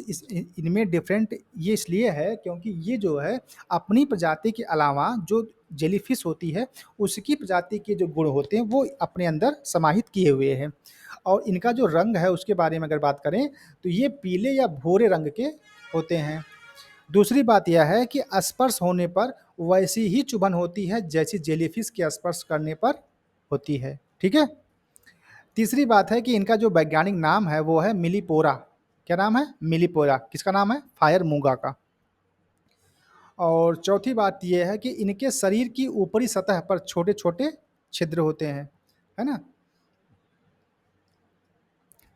इनमें डिफ़रेंट ये इसलिए है क्योंकि ये जो है अपनी प्रजाति के अलावा जो जेलीफिश होती है, उसकी प्रजाति के जो गुण होते हैं वो अपने अंदर समाहित किए हुए हैं। और इनका जो रंग है उसके बारे में अगर बात करें तो ये पीले या भूरे रंग के होते हैं। दूसरी बात यह है कि स्पर्श होने पर वैसी ही चुभन होती है जैसी जेलीफिश के स्पर्श करने पर होती है, ठीक है? तीसरी बात है कि इनका जो वैज्ञानिक नाम है वो है मिलीपोरा। क्या नाम है? मिलीपोरा। किसका नाम है? फायर मूंगा का। और चौथी बात ये है कि इनके शरीर की ऊपरी सतह पर छोटे-छोटे छिद्र होते हैं, है ना?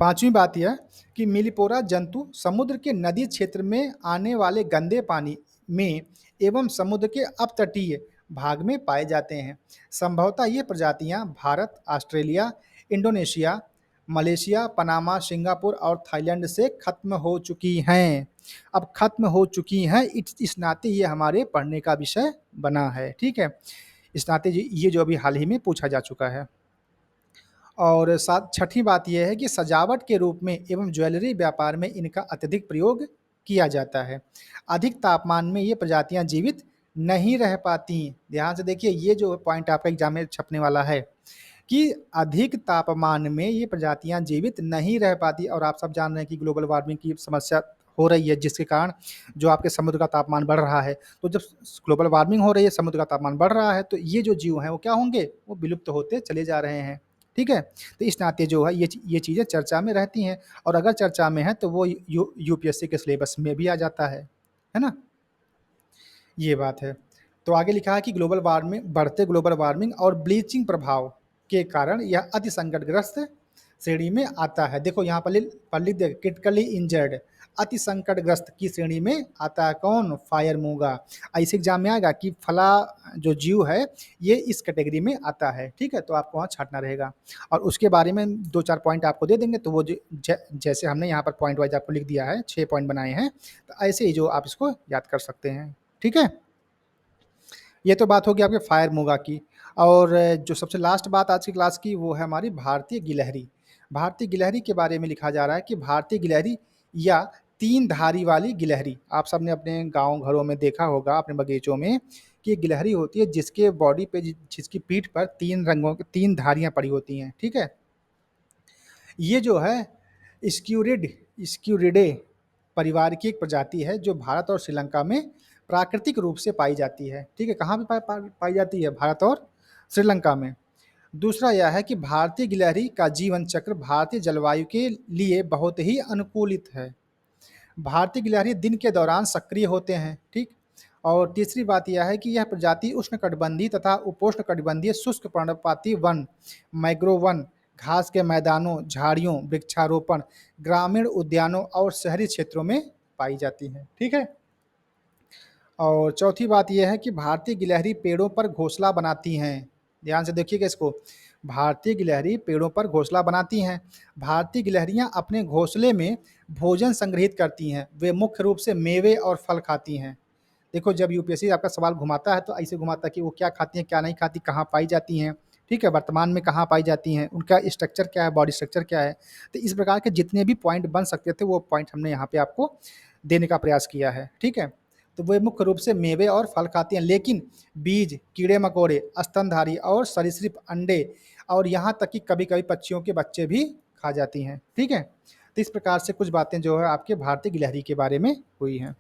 पाँचवीं बात यह कि मिलीपोरा जंतु समुद्र के नदी क्षेत्र में आने वाले गंदे पानी में एवं समुद्र के अपतटीय भाग में पाए जाते हैं। संभवतः ये प्रजातियां Bharat, Australia, Indonesia, Malaysia, Panama, Singapore और थाईलैंड से खत्म हो चुकी हैं। अब खत्म हो चुकी हैं, इस नाते ये हमारे पढ़ने का विषय बना है। ठीक है, इस नाते ये जो अभी हाल ही में पूछा जा चुका है। और साथ छठी बात यह है कि सजावट के रूप में एवं ज्वेलरी व्यापार में इनका अत्यधिक प्रयोग किया जाता है। अधिक तापमान में ये प्रजातियां जीवित नहीं रह पाती। ध्यान से देखिए, ये जो पॉइंट आपका एग्जाम में छपने वाला है कि अधिक तापमान में ये प्रजातियां जीवित नहीं रह पाती। और आप सब जान रहे हैं कि ग्लोबल वार्मिंग की समस्या हो रही है, जिसके कारण जो आपके समुद्र का तापमान बढ़ रहा है। तो जब ग्लोबल वार्मिंग हो रही है, समुद्र का तापमान बढ़ रहा है, तो ये जो जीव हैं वो क्या होंगे, वो विलुप्त होते चले जा रहे हैं। ठीक है, तो इस नाते जो है ये चीज़ें चर्चा में रहती हैं, और अगर चर्चा में है तो वो यूपीएससी के सिलेबस में भी आ जाता है ना। ये बात है। तो आगे लिखा है कि ग्लोबल वार्मिंग, बढ़ते ग्लोबल वार्मिंग और ब्लीचिंग प्रभाव के कारण यह अति संकटग्रस्त श्रेणी में आता है। देखो यहाँ पर लिख दे, क्रिटिकली इंजर्ड, अति संकटग्रस्त की श्रेणी में आता है। कौन? फायर मूंगा। ऐसे एग्जाम में आएगा कि फला जो जीव है ये इस कैटेगरी में आता है। ठीक है, तो आपको वहाँ छांटना रहेगा, और उसके बारे में 2-4 पॉइंट आपको दे देंगे। तो वो जैसे हमने यहाँ पर पॉइंट वाइज आपको लिख दिया है, 6 पॉइंट बनाए हैं, तो ऐसे ही जो आप इसको याद कर सकते हैं। ठीक है, ये तो बात होगी आपके फायर मूंगा की। और जो सबसे लास्ट बात आज की क्लास की वो है हमारी भारतीय गिलहरी। भारतीय गिलहरी के बारे में लिखा जा रहा है कि भारतीय गिलहरी या 3 धारी वाली गिलहरी, आप सबने अपने गाँव घरों में देखा होगा, अपने बगीचों में, कि एक गिलहरी होती है जिसके बॉडी पे, जिसकी पीठ पर 3 रंगों की 3 धारियाँ पड़ी होती हैं। ठीक है, ये जो है स्क्यूरिडे परिवार की एक प्रजाति है जो भारत और श्रीलंका में प्राकृतिक रूप से पाई जाती है। ठीक है, कहाँ पे पाई जाती है? भारत और श्रीलंका में। दूसरा यह है कि भारतीय गिलहरी का जीवन चक्र भारतीय जलवायु के लिए बहुत ही अनुकूलित है। भारतीय गिलहरी दिन के दौरान सक्रिय होते हैं। ठीक, और तीसरी बात यह है कि यह प्रजाति उष्णकटिबंधीय तथा उपोष्णकटिबंधीय शुष्क पर्णपाती वन, मैग्रोव वन, घास के मैदानों, झाड़ियों, वृक्षारोपण, ग्रामीण उद्यानों और शहरी क्षेत्रों में पाई जाती है। ठीक है, और चौथी बात यह है कि भारतीय गिलहरी पेड़ों पर घोंसला बनाती हैं। ध्यान से देखिएगा इसको, भारतीय गिलहरी पेड़ों पर घोंसला बनाती हैं। भारतीय गिलहरियां अपने घोंसले में भोजन संग्रहित करती हैं। वे मुख्य रूप से मेवे और फल खाती हैं। देखो, जब यूपीएससी आपका सवाल घुमाता है तो ऐसे घुमाता है कि वो क्या खाती हैं, क्या नहीं खाती, कहाँ पाई जाती हैं। ठीक है, वर्तमान में कहाँ पाई जाती हैं, उनका स्ट्रक्चर क्या है, बॉडी स्ट्रक्चर क्या है। तो इस प्रकार के जितने भी पॉइंट बन सकते थे वो पॉइंट हमने यहाँ पे आपको देने का प्रयास किया है। ठीक है, तो वे मुख्य रूप से मेवे और फल खाती हैं, लेकिन बीज, कीड़े मकोड़े, स्तनधारी और सरीसृप अंडे, और यहाँ तक कि कभी कभी पक्षियों के बच्चे भी खा जाती हैं। ठीक है, तो इस प्रकार से कुछ बातें जो है आपके भारतीय गिलहरी के बारे में हुई हैं।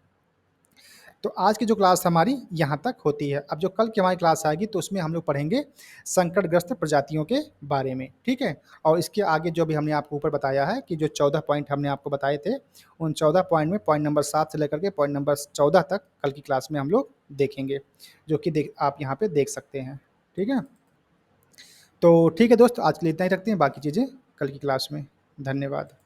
तो आज की जो क्लास हमारी यहाँ तक होती है। अब जो कल की हमारी क्लास आएगी तो उसमें हम लोग पढ़ेंगे संकटग्रस्त प्रजातियों के बारे में। ठीक है, और इसके आगे जो भी हमने आपको ऊपर बताया है कि जो 14 पॉइंट हमने आपको बताए थे, उन 14 पॉइंट में पॉइंट नंबर 7 से लेकर के पॉइंट नंबर 14 तक कल की क्लास में हम लोग देखेंगे, जो कि आप यहाँ पे देख सकते हैं। ठीक है, तो ठीक है दोस्त, आज के लिए इतना ही रखते हैं, बाकी चीज़ें कल की क्लास में। धन्यवाद।